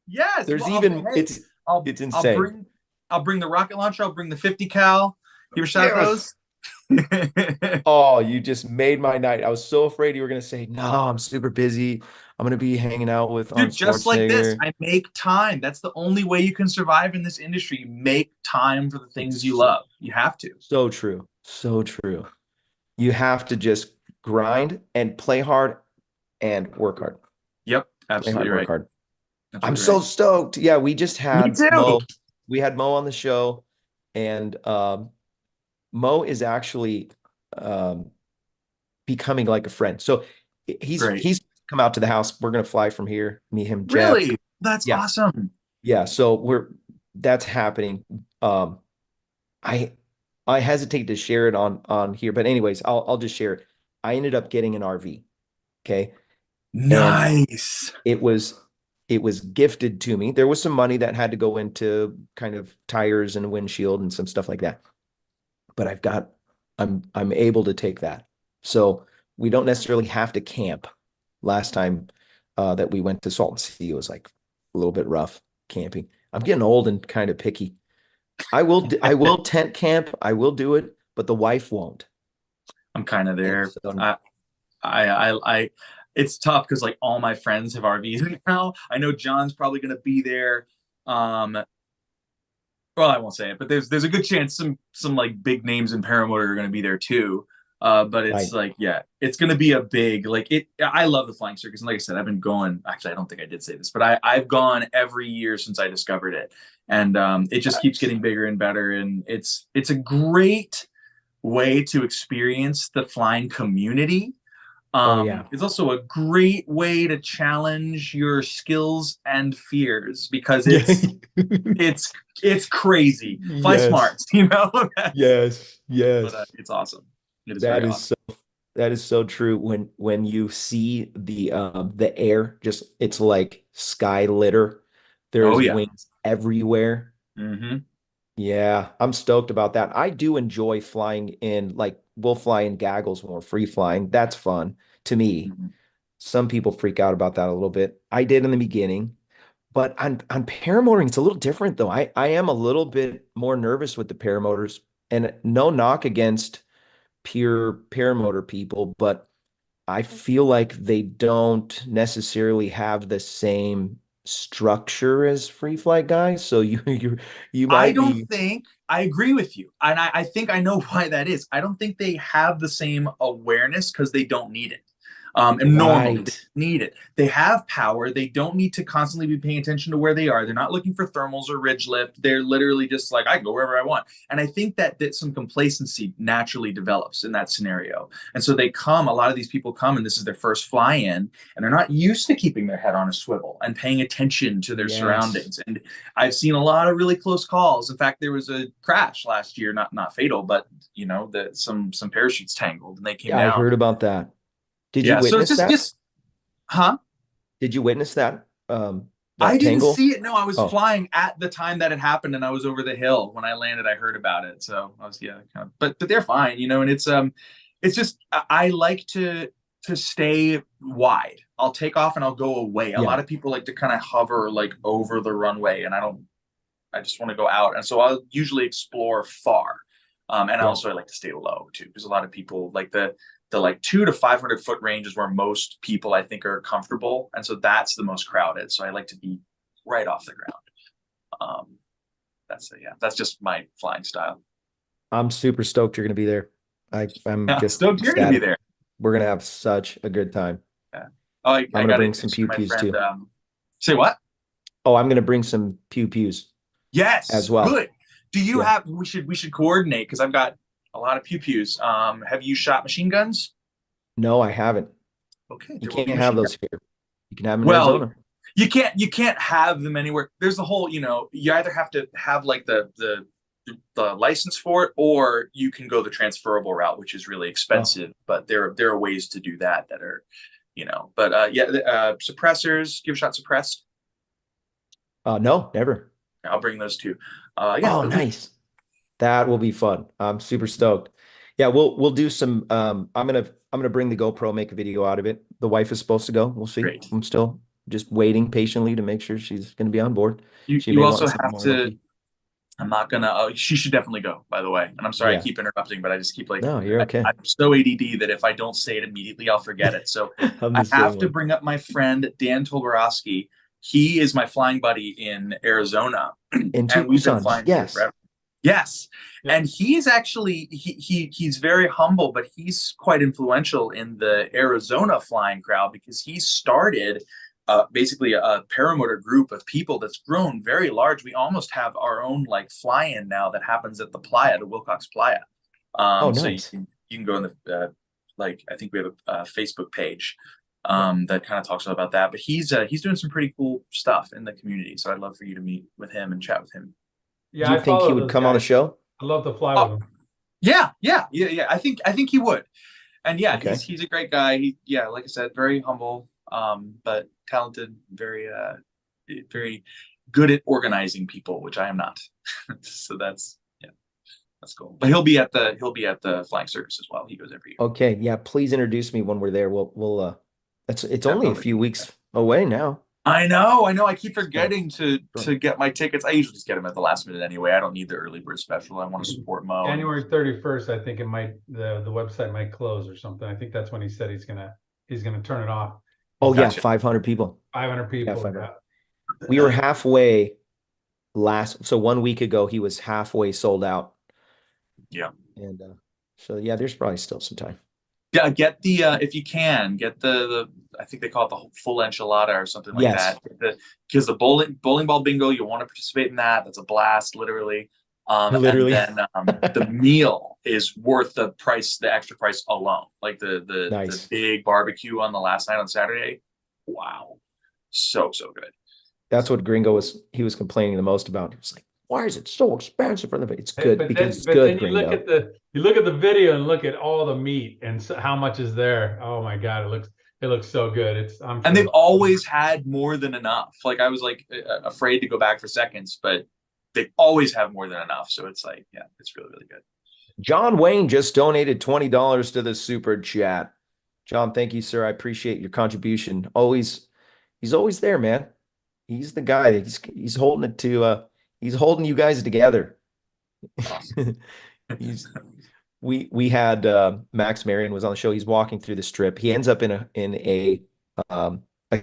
Speaker 1: Yes.
Speaker 2: There's
Speaker 1: Well,
Speaker 2: even
Speaker 1: hey,
Speaker 2: it's insane.
Speaker 1: I'll bring the rocket launcher. I'll bring the 50 cal. You ever shot those?
Speaker 2: Oh, you just made my night. I was so afraid you were going to say, no, I'm super busy. I'm going to be hanging out with
Speaker 1: Dude, just like this, I make time. That's the only way you can survive in this industry. You make time for the things you love. You have to.
Speaker 2: So true. So true. You have to just grind and play hard and work hard.
Speaker 1: Yep, absolutely
Speaker 2: Work hard.
Speaker 1: Absolutely
Speaker 2: I'm so stoked. Yeah, we just had
Speaker 1: Me too.
Speaker 2: Mo. We had Mo on the show, and Mo is actually becoming like a friend. So he's come out to the house. We're gonna fly from here. Me, him, Jeff.
Speaker 1: Really? That's awesome.
Speaker 2: Yeah. So that's happening. I hesitate to share it on here, but anyways, I'll just share it. I ended up getting an RV. Okay.
Speaker 1: Nice.
Speaker 2: And it was gifted to me. There was some money that had to go into kind of tires and windshield and some stuff like that. But I've got I'm able to take that. So we don't necessarily have to camp. Last time that we went to Salton Sea, it was like a little bit rough camping. I'm getting old and kind of picky. I will tent camp. I will do it, but the wife won't.
Speaker 1: I'm kind of
Speaker 2: And
Speaker 1: there.
Speaker 2: so
Speaker 1: I it's tough because like all my friends have RVs now. I know John's probably gonna be there. Well, I won't say it, but there's a good chance some like big names in paramotor are gonna be there too. But it's
Speaker 2: I
Speaker 1: like, yeah, it's gonna be a big like it. I love the flying circus, and like I said, I've been going. Actually, I don't think I did say this, but I've gone every year since I discovered it, and it just keeps
Speaker 2: nice.
Speaker 1: getting bigger and better. And it's a great way to experience the flying community.
Speaker 2: Oh yeah.
Speaker 1: It's also a great way to challenge your skills and fears because
Speaker 2: Yeah.
Speaker 1: it's crazy. Fly
Speaker 2: Yes.
Speaker 1: smart, you know.
Speaker 2: Yes.
Speaker 1: But
Speaker 2: Yes.
Speaker 1: it's awesome. It is
Speaker 2: That
Speaker 1: very
Speaker 2: is
Speaker 1: awesome.
Speaker 2: so that is so true. When you see the air, just it's like sky litter.
Speaker 1: Oh
Speaker 2: There's
Speaker 1: yeah.
Speaker 2: wings everywhere.
Speaker 1: Hmm.
Speaker 2: Yeah, I'm stoked about that. I do enjoy flying in, like we'll fly in gaggles when we're free flying. That's fun to me.
Speaker 1: Hmm.
Speaker 2: Some people freak out about that a little bit. I did in the beginning, but on paramotoring, it's a little different though. I am a little bit more nervous with the paramotors, and no knock against pure paramotor people, but I feel like they don't necessarily have the same structure as free flight guys. So you
Speaker 1: I
Speaker 2: might
Speaker 1: don't
Speaker 2: be
Speaker 1: think I agree with you, and I think I know why that is. I don't think they have the same awareness because they don't need it. And normally they
Speaker 2: right.
Speaker 1: need it. They have power. They don't need to constantly be paying attention to where they are. They're not looking for thermals or ridge lift. They're literally just like, I can go wherever I want. And I think that some complacency naturally develops in that scenario. And so a lot of these people come and this is their first fly in, and they're not used to keeping their head on a swivel and paying attention to their
Speaker 2: Yes.
Speaker 1: surroundings. And I've seen a lot of really close calls. In fact, there was a crash last year, not fatal, but that some parachutes tangled and they came
Speaker 2: Yeah, I
Speaker 1: down.
Speaker 2: heard about that. Did you
Speaker 1: Yeah, so it's
Speaker 2: witness that?
Speaker 1: just huh?
Speaker 2: Did you witness that?
Speaker 1: I
Speaker 2: That
Speaker 1: didn't
Speaker 2: tangle?
Speaker 1: see it. No, I was
Speaker 2: Oh,
Speaker 1: flying at the time that it happened, and I was over the hill when I landed. I heard about it, so I was yeah, kind of. But they're fine, and it's just I like to stay wide. I'll take off and I'll go away. A
Speaker 2: yeah,
Speaker 1: lot of people like to kind of hover like over the runway, and I don't. I just want to go out, and so I'll usually explore far. And
Speaker 2: yeah.
Speaker 1: also I like to stay low too, because a lot of people like the like 200 to 500 foot range is where most people I think are comfortable, and so that's the most crowded. So I like to be right off the ground. Um, that's just my flying style.
Speaker 2: I'm super stoked you're gonna be there. I'm
Speaker 1: Yeah,
Speaker 2: just
Speaker 1: stoked you're gonna be
Speaker 2: ecstatic.
Speaker 1: there.
Speaker 2: We're gonna have such a good time.
Speaker 1: Yeah. Oh,
Speaker 2: I'm
Speaker 1: I
Speaker 2: gonna
Speaker 1: got
Speaker 2: bring
Speaker 1: it
Speaker 2: some
Speaker 1: next to
Speaker 2: pew
Speaker 1: my
Speaker 2: pews
Speaker 1: friend.
Speaker 2: too.
Speaker 1: Say what?
Speaker 2: Oh, I'm gonna bring some pew pews as
Speaker 1: Yes,
Speaker 2: well.
Speaker 1: good. Do you
Speaker 2: Yeah.
Speaker 1: have? We should coordinate because I've got a lot of pew pews. Have you shot machine guns?
Speaker 2: No, I haven't.
Speaker 1: Okay,
Speaker 2: You
Speaker 1: there will
Speaker 2: can't
Speaker 1: be
Speaker 2: have
Speaker 1: machine
Speaker 2: those
Speaker 1: guns.
Speaker 2: here. You can have them in
Speaker 1: Well,
Speaker 2: Arizona.
Speaker 1: you can't have them anywhere. There's the whole, you either have to have like the license for it, or you can go the transferable route, which is really
Speaker 2: Oh,
Speaker 1: expensive. But there are ways to do that are, But yeah, suppressors. Give a shot suppressed.
Speaker 2: no, never.
Speaker 1: I'll bring those too. Yeah,
Speaker 2: Oh, nice. That will be fun. I'm super stoked. Yeah, we'll do some I'm gonna bring the GoPro, make a video out of it. The wife is supposed to go. We'll see.
Speaker 1: great.
Speaker 2: I'm still just waiting patiently to make sure she's gonna be on board.
Speaker 1: You
Speaker 2: She
Speaker 1: you
Speaker 2: may
Speaker 1: also
Speaker 2: want something
Speaker 1: have
Speaker 2: more
Speaker 1: to.
Speaker 2: looky.
Speaker 1: I'm not gonna. She should definitely go. By the way, and I'm sorry I
Speaker 2: Yeah.
Speaker 1: keep interrupting, but I just keep like
Speaker 2: No, you're okay.
Speaker 1: I'm so ADD that if I don't say it immediately, I'll forget it. So
Speaker 2: I'm
Speaker 1: I
Speaker 2: the same
Speaker 1: have to
Speaker 2: way.
Speaker 1: bring up my friend Dan Tolborowski. He is my flying buddy in Arizona,
Speaker 2: In
Speaker 1: and we've been
Speaker 2: Tucson,
Speaker 1: flying together
Speaker 2: yes.
Speaker 1: forever. Yes,
Speaker 3: Yeah.
Speaker 1: and he is actually he's very humble, but he's quite influential in the Arizona flying crowd because he started basically a paramotor group of people that's grown very large. We almost have our own like fly-in now that happens at the playa, the Wilcox Playa.
Speaker 2: Oh,
Speaker 1: So
Speaker 2: nice.
Speaker 1: you can go in the like I think we have a Facebook page
Speaker 3: Yeah.
Speaker 1: that kind of talks about that. But he's doing some pretty cool stuff in the community. So I'd love for you to meet with him and chat with him.
Speaker 3: Yeah,
Speaker 2: Do you
Speaker 3: I
Speaker 2: think he
Speaker 3: follow
Speaker 2: would
Speaker 3: those
Speaker 2: come on the
Speaker 3: guys.
Speaker 2: show?
Speaker 3: I love to fly with
Speaker 1: Oh
Speaker 3: them.
Speaker 1: yeah. I think he would. And yeah,
Speaker 2: Okay.
Speaker 1: he's a great guy. Yeah, like I said, very humble, but talented, very good at organizing people, which I am not. So that's yeah. That's cool. But he'll be at the Flying Circus as well. He goes every year.
Speaker 2: Okay, yeah, please introduce me when we're there. We'll it's only a
Speaker 1: Definitely.
Speaker 2: few weeks away now.
Speaker 1: I know. I keep
Speaker 2: So,
Speaker 1: forgetting to get my tickets. I usually just get them at the last minute anyway. I don't need the early bird special. I want to support Mo.
Speaker 3: January 31st, I think it might the website might close or something. I think that's when he said he's gonna turn it off.
Speaker 2: oh yeah,
Speaker 1: Gotcha.
Speaker 2: 500 people.
Speaker 3: 500 people.
Speaker 2: 500. We were halfway so 1 week ago he was halfway sold out.
Speaker 1: Yeah.
Speaker 2: And so yeah, there's probably still some time.
Speaker 1: Yeah, get the if you can get the I think they call it the full enchilada or something like
Speaker 2: Yes.
Speaker 1: that. Because the bowling ball bingo, you want to participate in that. That's a blast, literally.
Speaker 2: Literally.
Speaker 1: And then the meal is worth the extra price alone. Like the
Speaker 2: Nice.
Speaker 1: big barbecue on the last night on Saturday. Wow, so good.
Speaker 2: That's what he was complaining the most about. He was like, why is it so expensive for the it's
Speaker 3: Hey,
Speaker 2: good
Speaker 3: but
Speaker 2: because
Speaker 3: then,
Speaker 2: it's
Speaker 3: but
Speaker 2: good,
Speaker 3: then you
Speaker 2: Gringo.
Speaker 3: look at the video and look at all the meat and how much is there. Oh my God, it looks so good.
Speaker 1: And they've always had more than enough. Like I was like afraid to go back for seconds, but they always have more than enough. So it's like, yeah, it's really, really good.
Speaker 2: John Wayne just donated $20 to the super chat. John, thank you, sir. I appreciate your contribution. He's always there, man. He's the guy. He's holding it to he's holding you guys together.
Speaker 1: Awesome.
Speaker 2: We had Max Marion was on the show. He's walking through the strip. He ends up in a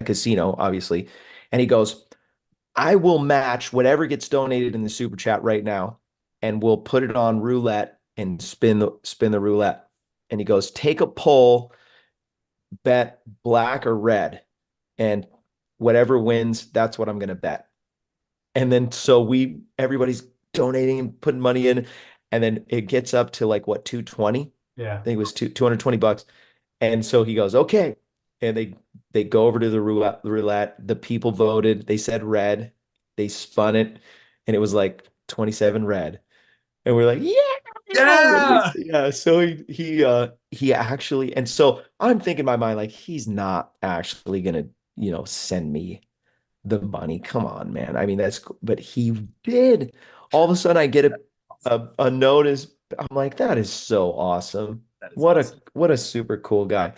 Speaker 2: casino, obviously, and he goes, I will match whatever gets donated in the super chat right now, and we'll put it on roulette and spin the roulette. And he goes, take a poll, bet black or red, and whatever wins, that's what I'm going to bet. And then so everybody's donating and putting money in, and then it gets up to like what, 220?
Speaker 3: Yeah.
Speaker 2: I think it was $220. And so he goes, okay. And they go over to the roulette. The people voted. They said red. They spun it, and it was like 27 red. And we're like, yeah. So he actually, and so I'm thinking in my mind, like, he's not actually gonna, send me the money. Come on, man. I mean, but he did. All of a sudden I get a notice. I'm like, that is so awesome. What a super cool guy.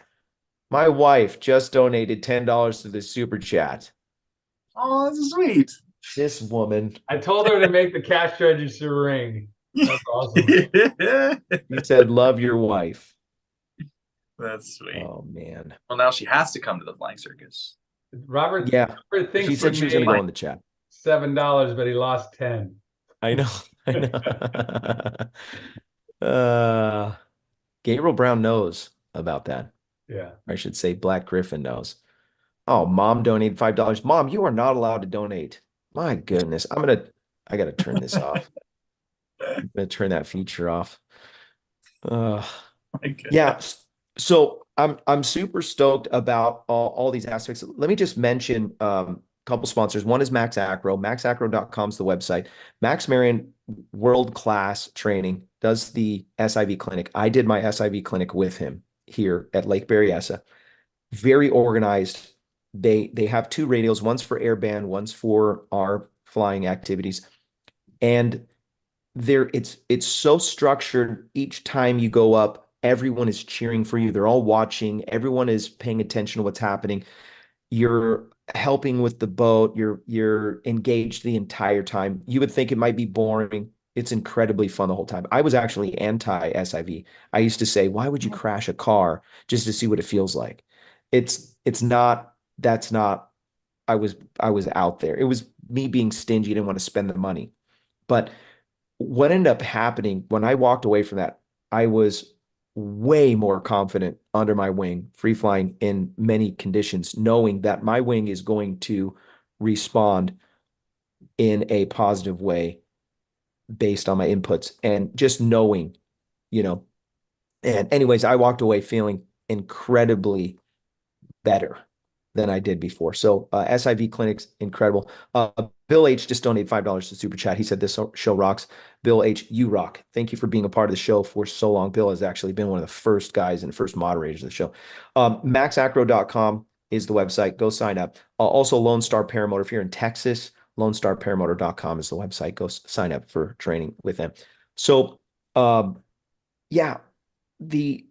Speaker 2: My wife just donated $10 to the super chat.
Speaker 1: Oh, that's sweet.
Speaker 2: This woman.
Speaker 3: I told her to make the cash register ring. That's awesome.
Speaker 2: You said love your wife.
Speaker 1: That's sweet.
Speaker 2: Oh man.
Speaker 1: Well, now she has to come to the Flying Circus.
Speaker 3: Robert,
Speaker 2: Yeah.
Speaker 3: Robert thinks
Speaker 2: She said she was going to go in the chat.
Speaker 3: $7, but he lost 10.
Speaker 2: I know. Gabriel Brown knows about that.
Speaker 3: Yeah.
Speaker 2: I should say BlackGryphon knows. Oh, mom donated $5. Mom, you are not allowed to donate. My goodness. I gotta turn this off. I'm gonna turn that feature off. Yeah. So I'm super stoked about all these aspects. Let me just mention a couple sponsors. One is Max Acro. MaxAcro.com is the website. Max Marion, world-class training, does the SIV clinic. I did my SIV clinic with him here at Lake Berryessa. Very organized. They have two radios. One's for airband, one's for our flying activities. And it's so structured. Each time you go up, everyone is cheering for you. They're all watching. Everyone is paying attention to what's happening. You're helping with the boat. You're engaged the entire time. You would think it might be boring. It's incredibly fun the whole time. I was actually anti-SIV. I used to say, why would you crash a car just to see what it feels like? It's not, that's not, I was out there. It was me being stingy. I didn't want to spend the money. But what ended up happening when I walked away from that, I was way more confident under my wing, free flying in many conditions, knowing that my wing is going to respond in a positive way based on my inputs, and just knowing, and anyways, I walked away feeling incredibly better than I did before. So SIV clinics, incredible. Bill H just donated $5 to Super Chat. He said this show rocks. Bill H, you rock. Thank you for being a part of the show for so long. Bill has actually been one of the first guys and first moderators of the show. MaxAcro.com is the website. Go sign up. Also, Lone Star Paramotor. If you're in Texas, LoneStarParamotor.com is the website. Go sign up for training with them. So Yeah, the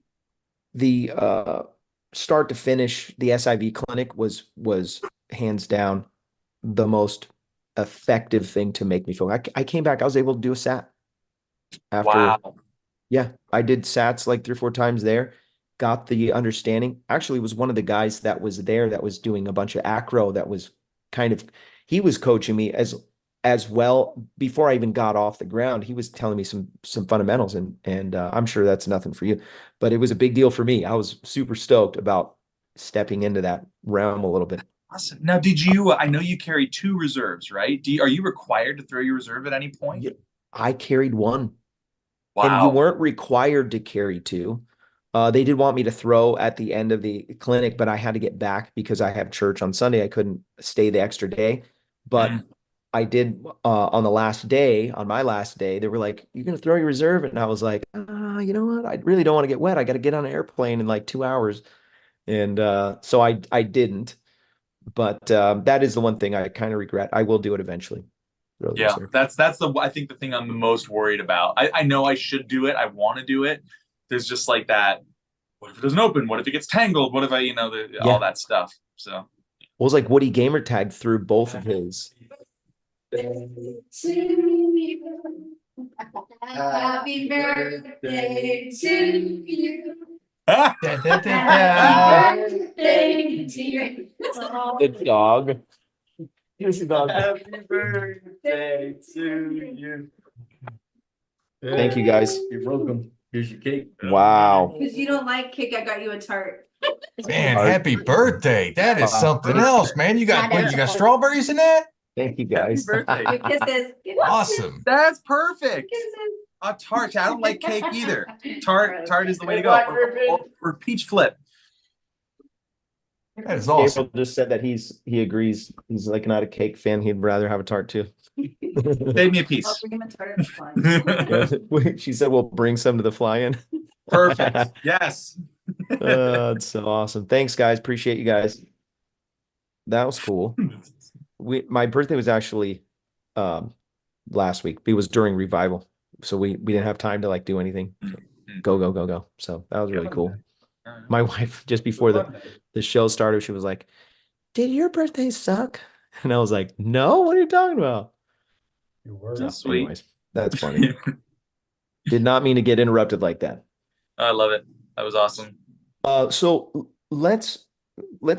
Speaker 2: start to finish, the SIV clinic was hands down the most effective thing to make me feel. I came back, I was able to do a SAT after.
Speaker 1: Wow.
Speaker 2: Yeah, I did SATs like 3 or 4 times there. Got the understanding. Actually, was one of the guys that was there that was doing a bunch of acro that was kind of he was coaching me as well before I even got off the ground. He was telling me some fundamentals and I'm sure that's nothing for you, but it was a big deal for me. I was super stoked about stepping into that realm a little bit.
Speaker 1: Awesome. Now, I know you carry 2 reserves, right? Are you required to throw your reserve at any point?
Speaker 2: Yeah, I carried one. And you
Speaker 1: Wow.
Speaker 2: weren't required to carry two. They did want me to throw at the end of the clinic, but I had to get back because I have church on Sunday. I couldn't stay the extra day. But I did on the last day, on my last day, they were like, "You're gonna throw your reserve?" And I was like, you know what? I really don't want to get wet. I got to get on an airplane in like 2 hours. And so I didn't. But that is the one thing I kind of regret. I will do it eventually. Throw the
Speaker 1: Yeah,
Speaker 2: reserve.
Speaker 1: that's I think the thing I'm the most worried about. I know I should do it. I want to do it. There's just like that. What if it doesn't open? What if it gets tangled? What if all
Speaker 2: Yeah.
Speaker 1: that stuff? So
Speaker 2: Well, it was like Woody Gamer tagged through both of his.
Speaker 7: Happy birthday to you.
Speaker 6: Da, da, da, da.
Speaker 7: Happy birthday to you.
Speaker 2: The dog. This dog.
Speaker 1: happy birthday to you.
Speaker 2: Thank you guys.
Speaker 1: You're welcome. Here's your cake.
Speaker 2: Wow.
Speaker 7: Because you don't like cake, I got you a tart.
Speaker 6: Man,
Speaker 2: Art.
Speaker 6: happy birthday. That is
Speaker 2: Wow.
Speaker 6: something else, man. You got what, you got strawberries in that?
Speaker 2: Thank you
Speaker 1: Happy
Speaker 2: guys.
Speaker 1: birthday.
Speaker 7: Your kisses.
Speaker 6: Awesome.
Speaker 1: That's perfect.
Speaker 7: Kisses.
Speaker 1: A tart. I don't like cake either. Tart is the way to go. Or peach flip.
Speaker 6: That is awesome.
Speaker 2: Gabriel just said that he agrees. He's like not a cake fan. He'd rather have a tart too.
Speaker 1: Save me a
Speaker 7: I'll
Speaker 1: piece.
Speaker 7: bring him a tart at the
Speaker 2: She said we'll bring some to the fly-in.
Speaker 1: Perfect. Yes.
Speaker 2: It's so awesome. Thanks, guys. Appreciate you guys. That was cool. My birthday was actually last week. It was during revival. So we didn't have time to like do anything. Go. So that was really cool. My wife, just before the show started, she was like, "Did your birthday suck?" And I was like, "No, what are you talking about?"
Speaker 3: You were.
Speaker 2: So,
Speaker 1: Sweet.
Speaker 2: anyways, that's funny. Did not mean to get interrupted like that.
Speaker 1: I love it. That was awesome.
Speaker 2: So let's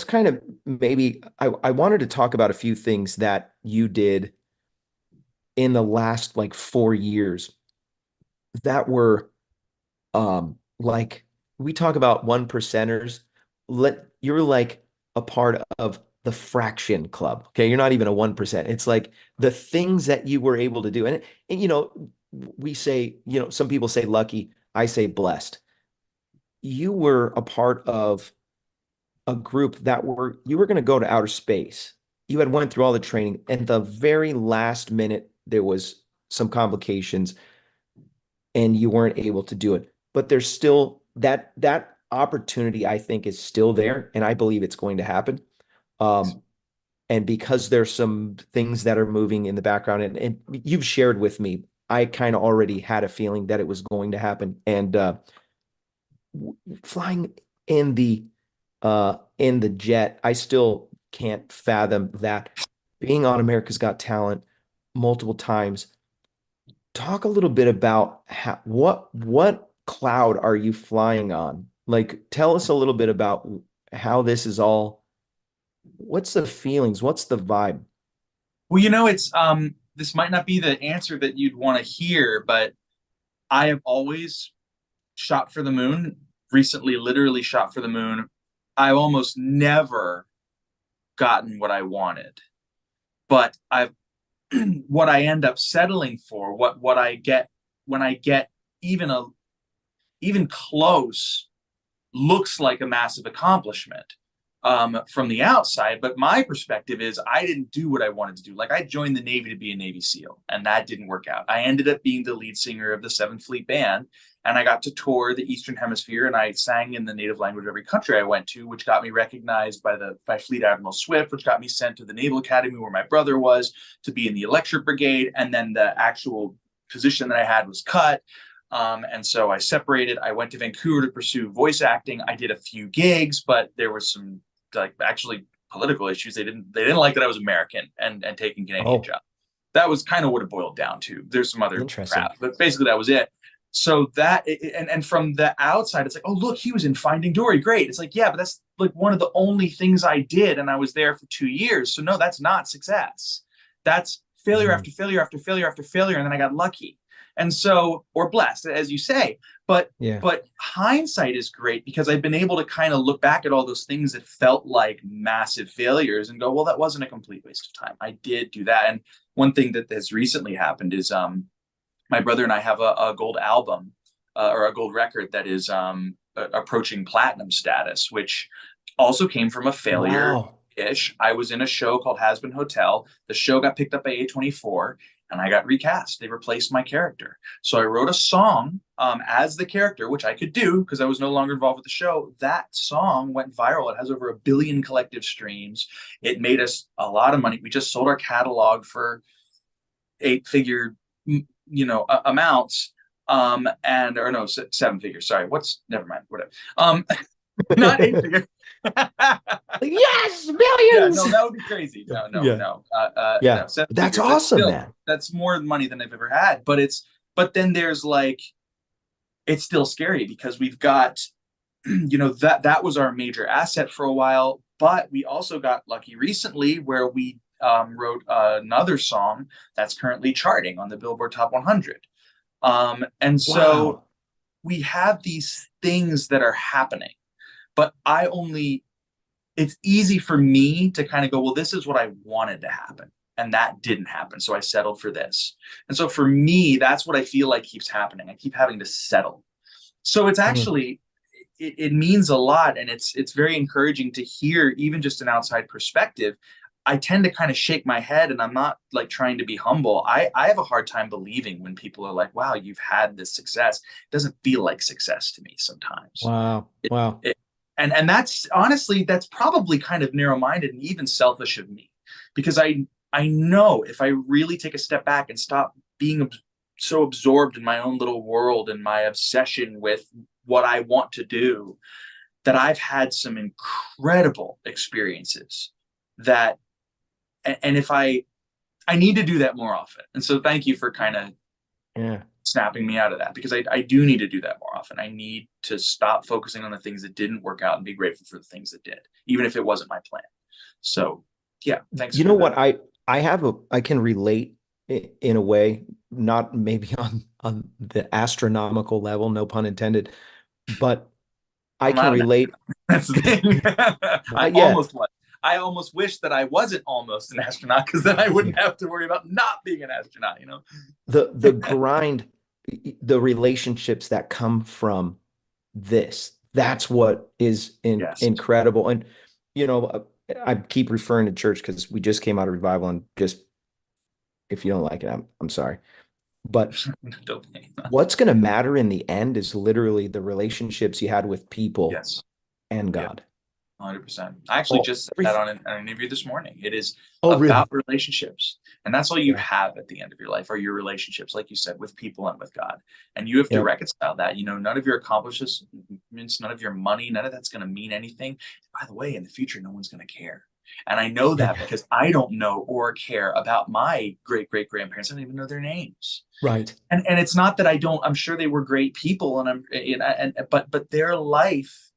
Speaker 2: kind of maybe I wanted to talk about a few things that you did in the last like 4 years that were like we talk about 1%ers. You're like a part of the fraction club. Okay. You're not even a 1%. It's like the things that you were able to do. And you know, we say, you know, some people say lucky, I say blessed. You were a part of a group that you were going to go to outer space. You had went through all the training, and the very last minute there was some complications and you weren't able to do it. But there's still that opportunity, I think, is still there, and I believe it's going to happen. And because there's some things that are moving in the background, and you've shared with me, I kind of already had a feeling that it was going to happen. And flying in the jet, I still can't fathom that. Being on America's Got Talent multiple times. Talk a little bit about what cloud are you flying on? Like, tell us a little bit about how this is all. What's the feelings? What's the vibe?
Speaker 1: Well, it's this might not be the answer that you'd want to hear, but I have always shot for the moon. Recently, literally shot for the moon. I've almost never gotten what I wanted, but what I end up settling for, what I get when I get even close, looks like a massive accomplishment from the outside. But my perspective is I didn't do what I wanted to do. Like, I joined the Navy to be a Navy SEAL, and that didn't work out. I ended up being the lead singer of the 7th Fleet Band, and I got to tour the Eastern Hemisphere, and I sang in the native language of every country I went to, which got me recognized by Fleet Admiral Swift, which got me sent to the Naval Academy where my brother was to be in the Electric Brigade, and then the actual position that I had was cut. And so I separated. I went to Vancouver to pursue voice acting. I did a few gigs, but there was some like actually political issues. They didn't like that I was American and taking Canadian
Speaker 2: Oh.
Speaker 1: jobs. That was kind of what it boiled down to. There's some other
Speaker 2: Interesting.
Speaker 1: crap, but basically that was it. So and from the outside, it's like, oh, look, he was in Finding Dory. Great. It's like, yeah, but that's like one of the only things I did. And I was there for 2 years. So no, that's not success. That's failure after failure after failure after failure. And then I got lucky. And so, or blessed, as you say, but hindsight is great because I've been able to kind of look back at all those things that felt like massive failures and go, well, that wasn't a complete waste of time. I did do that. And one thing that has recently happened is my brother and I have a gold album or a gold record that is approaching platinum status, which also came from a failure-ish. I was in a show called Has Been Hotel. The show got picked up by A24 and I got recast. They replaced my character. So I wrote a song as the character, which I could do because I was no longer involved with the show. That song went viral. It has over 1 billion collective streams. It made us a lot of money. We just sold our catalog for 8-figure amounts, or no, 7 figures. Sorry, never mind, whatever. Not 8 figure.
Speaker 2: Yes, millions.
Speaker 1: Yeah, no, that would be crazy. No.
Speaker 2: Yeah, that's
Speaker 1: figures.
Speaker 2: awesome, man.
Speaker 1: That's more money than I've ever had. But then there's like, it's still scary because we've got, that was our major asset for a while. But we also got lucky recently where we wrote another song that's currently charting on the Billboard Top 100. And so we have these things that are happening, but it's easy for me to kind of go, well, this is what I wanted to happen. And that didn't happen. So I settled for this. And so for me, that's what I feel like keeps happening. I keep having to settle. So it's actually, it means a lot. And it's very encouraging to hear even just an outside perspective. I tend to kind of shake my head and I'm not like trying to be humble. I have a hard time believing when people are like, wow, you've had this success. It doesn't feel like success to me sometimes.
Speaker 2: Wow.
Speaker 1: And that's honestly, that's probably kind of narrow-minded and even selfish of me because I know if I really take a step back and stop being so absorbed in my own little world and my obsession with what I want to do, that I've had some incredible experiences that, and if I need to do that more often. And so thank you for kind of snapping me out of that because I do need to do that more often. I need to stop focusing on the things that didn't work out and be grateful for the things that did, even if it wasn't my plan. So yeah, thanks.
Speaker 2: You know what? I can relate in a way, not maybe on the astronomical level, no pun intended, but I can relate.
Speaker 1: That's the thing. I almost wish that I wasn't almost an astronaut because then I wouldn't have to worry about not being an astronaut,
Speaker 2: The grind, the relationships that come from this, that's what is incredible. And, I keep referring to church because we just came out of revival and just, if you don't like it, I'm sorry. But what's going to matter in the end is literally the relationships you had with people and God.
Speaker 1: 100%. I actually just said that on an interview this morning. It is about relationships. And that's all you have at the end of your life are your relationships, like you said, with people and with God. And you have to reconcile that. None of your accomplishments, none of your money, none of that's going to mean anything. By the way, in the future, no one's going to care. And I know that because I don't know or care about my great-great-grandparents. I don't even know their names.
Speaker 2: Right.
Speaker 1: And it's not that I'm sure they were great people but their life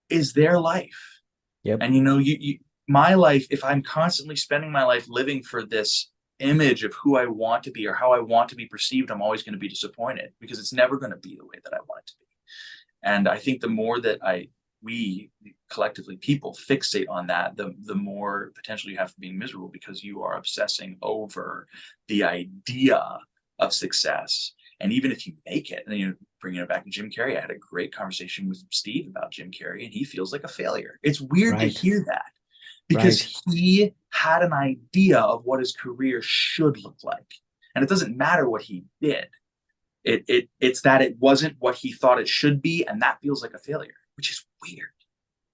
Speaker 1: is their life.
Speaker 2: Yep.
Speaker 1: And my life, if I'm constantly spending my life living for this image of who I want to be or how I want to be perceived, I'm always going to be disappointed because it's never going to be the way that I want it to be. And I think the more that we collectively people fixate on that, the more potential you have for being miserable because you are obsessing over the idea of success. And even if you make it, and bringing it back to Jim Carrey, I had a great conversation with Steve about Jim Carrey, and he feels like a failure. It's weird to hear that because he had an idea of what his career should look like, and it doesn't matter what he did. It's that it wasn't what he thought it should be, and that feels like a failure, which is weird.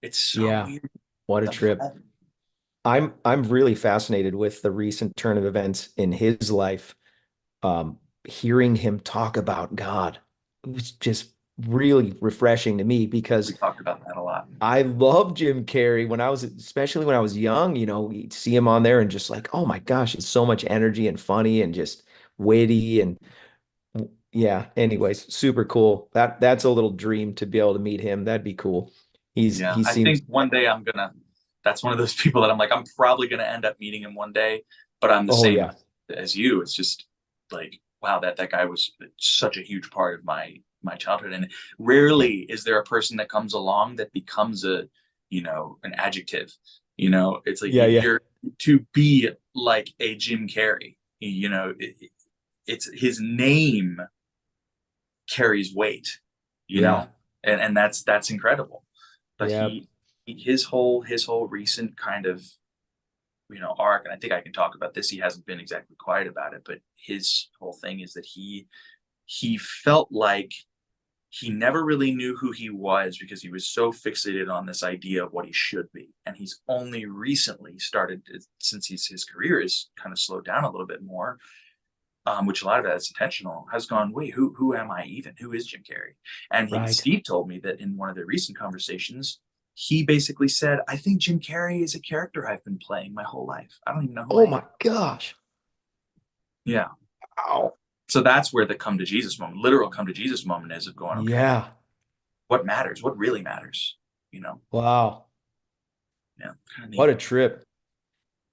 Speaker 1: It's so weird.
Speaker 2: What a trip. I'm really fascinated with the recent turn of events in his life. Hearing him talk about God was just really refreshing to me
Speaker 1: We
Speaker 2: because
Speaker 1: talked about that a lot.
Speaker 2: I love Jim Carrey when I was, especially when I was young, you know, you'd see him on there and just like, oh my gosh, it's so much energy and funny and just witty and yeah. Anyways, super cool. That's a little dream to be able to meet him. That'd be cool.
Speaker 1: Yeah,
Speaker 2: He
Speaker 1: I
Speaker 2: seems
Speaker 1: think one day that's one of those people that I'm like, I'm probably gonna end up meeting him one day, but I'm the
Speaker 2: oh
Speaker 1: same
Speaker 2: yeah.
Speaker 1: as you. It's just like, wow, that guy was such a huge part of my childhood. And rarely is there a person that comes along that becomes an adjective. It's like
Speaker 2: Yeah, yeah.
Speaker 1: you're to be like a Jim Carrey. It's his name carries weight, you
Speaker 2: Yeah.
Speaker 1: know, and that's incredible. But
Speaker 2: Yeah.
Speaker 1: his whole recent kind of arc, and I think I can talk about this. He hasn't been exactly quiet about it, but his whole thing is that he felt like he never really knew who he was because he was so fixated on this idea of what he should be. And he's only recently started, since his career is kind of slowed down a little bit more, which a lot of that is intentional, has gone, wait, who am I even? Who is Jim Carrey? And
Speaker 2: Right.
Speaker 1: Steve told me that in one of their recent conversations, he basically said, I think Jim Carrey is a character I've been playing my whole life. I don't even know who I
Speaker 2: Oh
Speaker 1: am.
Speaker 2: my gosh.
Speaker 1: Yeah.
Speaker 2: Wow.
Speaker 1: So that's where the come to Jesus moment, literal come to Jesus moment is, of going, okay,
Speaker 2: Yeah.
Speaker 1: what matters? What really matters? You know?
Speaker 2: Wow.
Speaker 1: Yeah. Kind of
Speaker 2: What
Speaker 1: neat.
Speaker 2: a trip.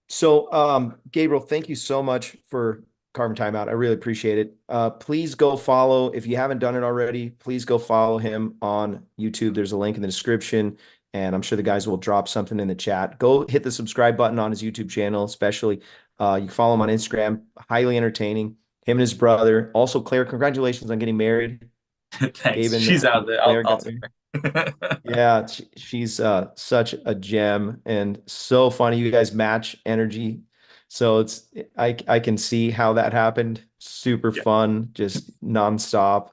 Speaker 2: So, Gabriel, thank you so much for carving time out. I really appreciate it. Please go follow, if you haven't done it already, please go follow him on YouTube. There's a link in the description, and I'm sure the guys will drop something in the chat. Go hit the subscribe button on his YouTube channel, especially. You can follow him on Instagram, highly entertaining. Him and his brother. Also, Claire, congratulations on getting married.
Speaker 1: Thanks.
Speaker 2: Gabe
Speaker 1: She's out
Speaker 2: and
Speaker 1: there. I'll,
Speaker 2: Claire
Speaker 1: I'll
Speaker 2: got
Speaker 1: take
Speaker 2: married.
Speaker 1: her.
Speaker 2: Yeah, she's such a gem and so funny. You guys match energy. So I can see how that happened. Super
Speaker 1: Yeah.
Speaker 2: fun, just nonstop.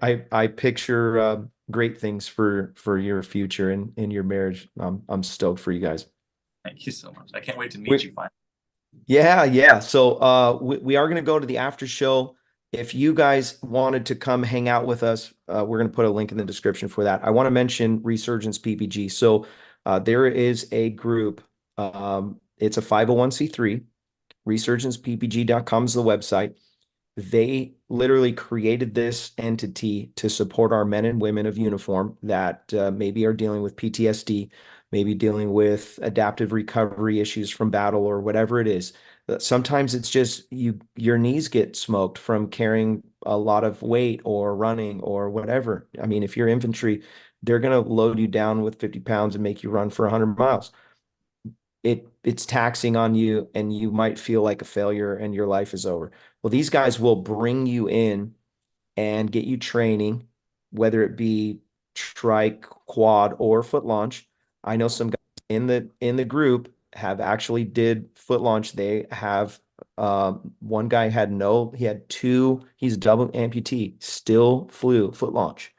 Speaker 2: I picture great things for your future and in your marriage. I'm stoked for you guys.
Speaker 1: Thank you so much. I can't wait to meet
Speaker 2: We,
Speaker 1: you finally.
Speaker 2: yeah, yeah. So we are going to go to the after show. If you guys wanted to come hang out with us, we're going to put a link in the description for that. I want to mention Resurgence PPG. So there is a group. It's a 501c3. ResurgencePPG.com is the website. They literally created this entity to support our men and women of uniform that maybe are dealing with PTSD, maybe dealing with adaptive recovery issues from battle or whatever it is. Sometimes it's just your knees get smoked from carrying a lot of weight or running or whatever. I mean, if you're infantry, they're going to load you down with 50 pounds and make you run for 100 miles. It's taxing on you and you might feel like a failure and your life is over. Well, these guys will bring you in and get you training, whether it be trike, quad, or foot launch. I know some guys in the group have actually did foot launch. They have one guy he had two, he's a double amputee, still flew foot launch.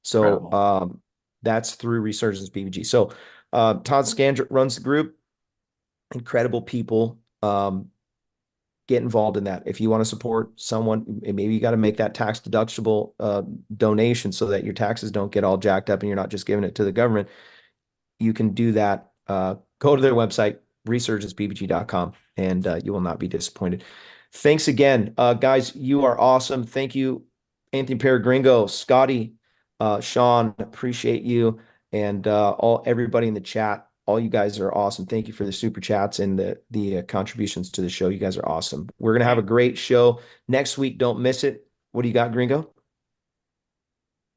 Speaker 2: So
Speaker 1: Incredible.
Speaker 2: that's through Resurgence BBG. So Todd Scandrick runs the group. Incredible people. Get involved in that. If you want to support someone, maybe you got to make that tax deductible donation so that your taxes don't get all jacked up and you're not just giving it to the government. You can do that. Go to their website, resurgencepbg.com, and you will not be disappointed. Thanks again, guys. You are awesome. Thank you, Anthony Peregringo, Scotty, Sean. Appreciate you, and all everybody in the chat. All you guys are awesome. Thank you for the super chats and the contributions to the show. You guys are awesome. We're gonna have a great show next week. Don't miss it. What do you got, Gringo?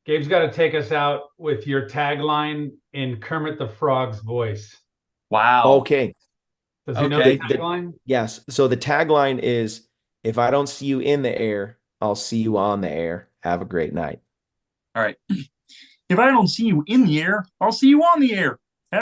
Speaker 3: Gabe's got to take us out with your tagline in Kermit the Frog's voice.
Speaker 1: Wow.
Speaker 2: Okay.
Speaker 3: Does he know
Speaker 1: Okay.
Speaker 3: the tagline?
Speaker 2: Yes. So the tagline is, if I don't see you in the air, I'll see you on the air. Have a great night.
Speaker 1: All right. If I don't see you in the air, I'll see you on the air.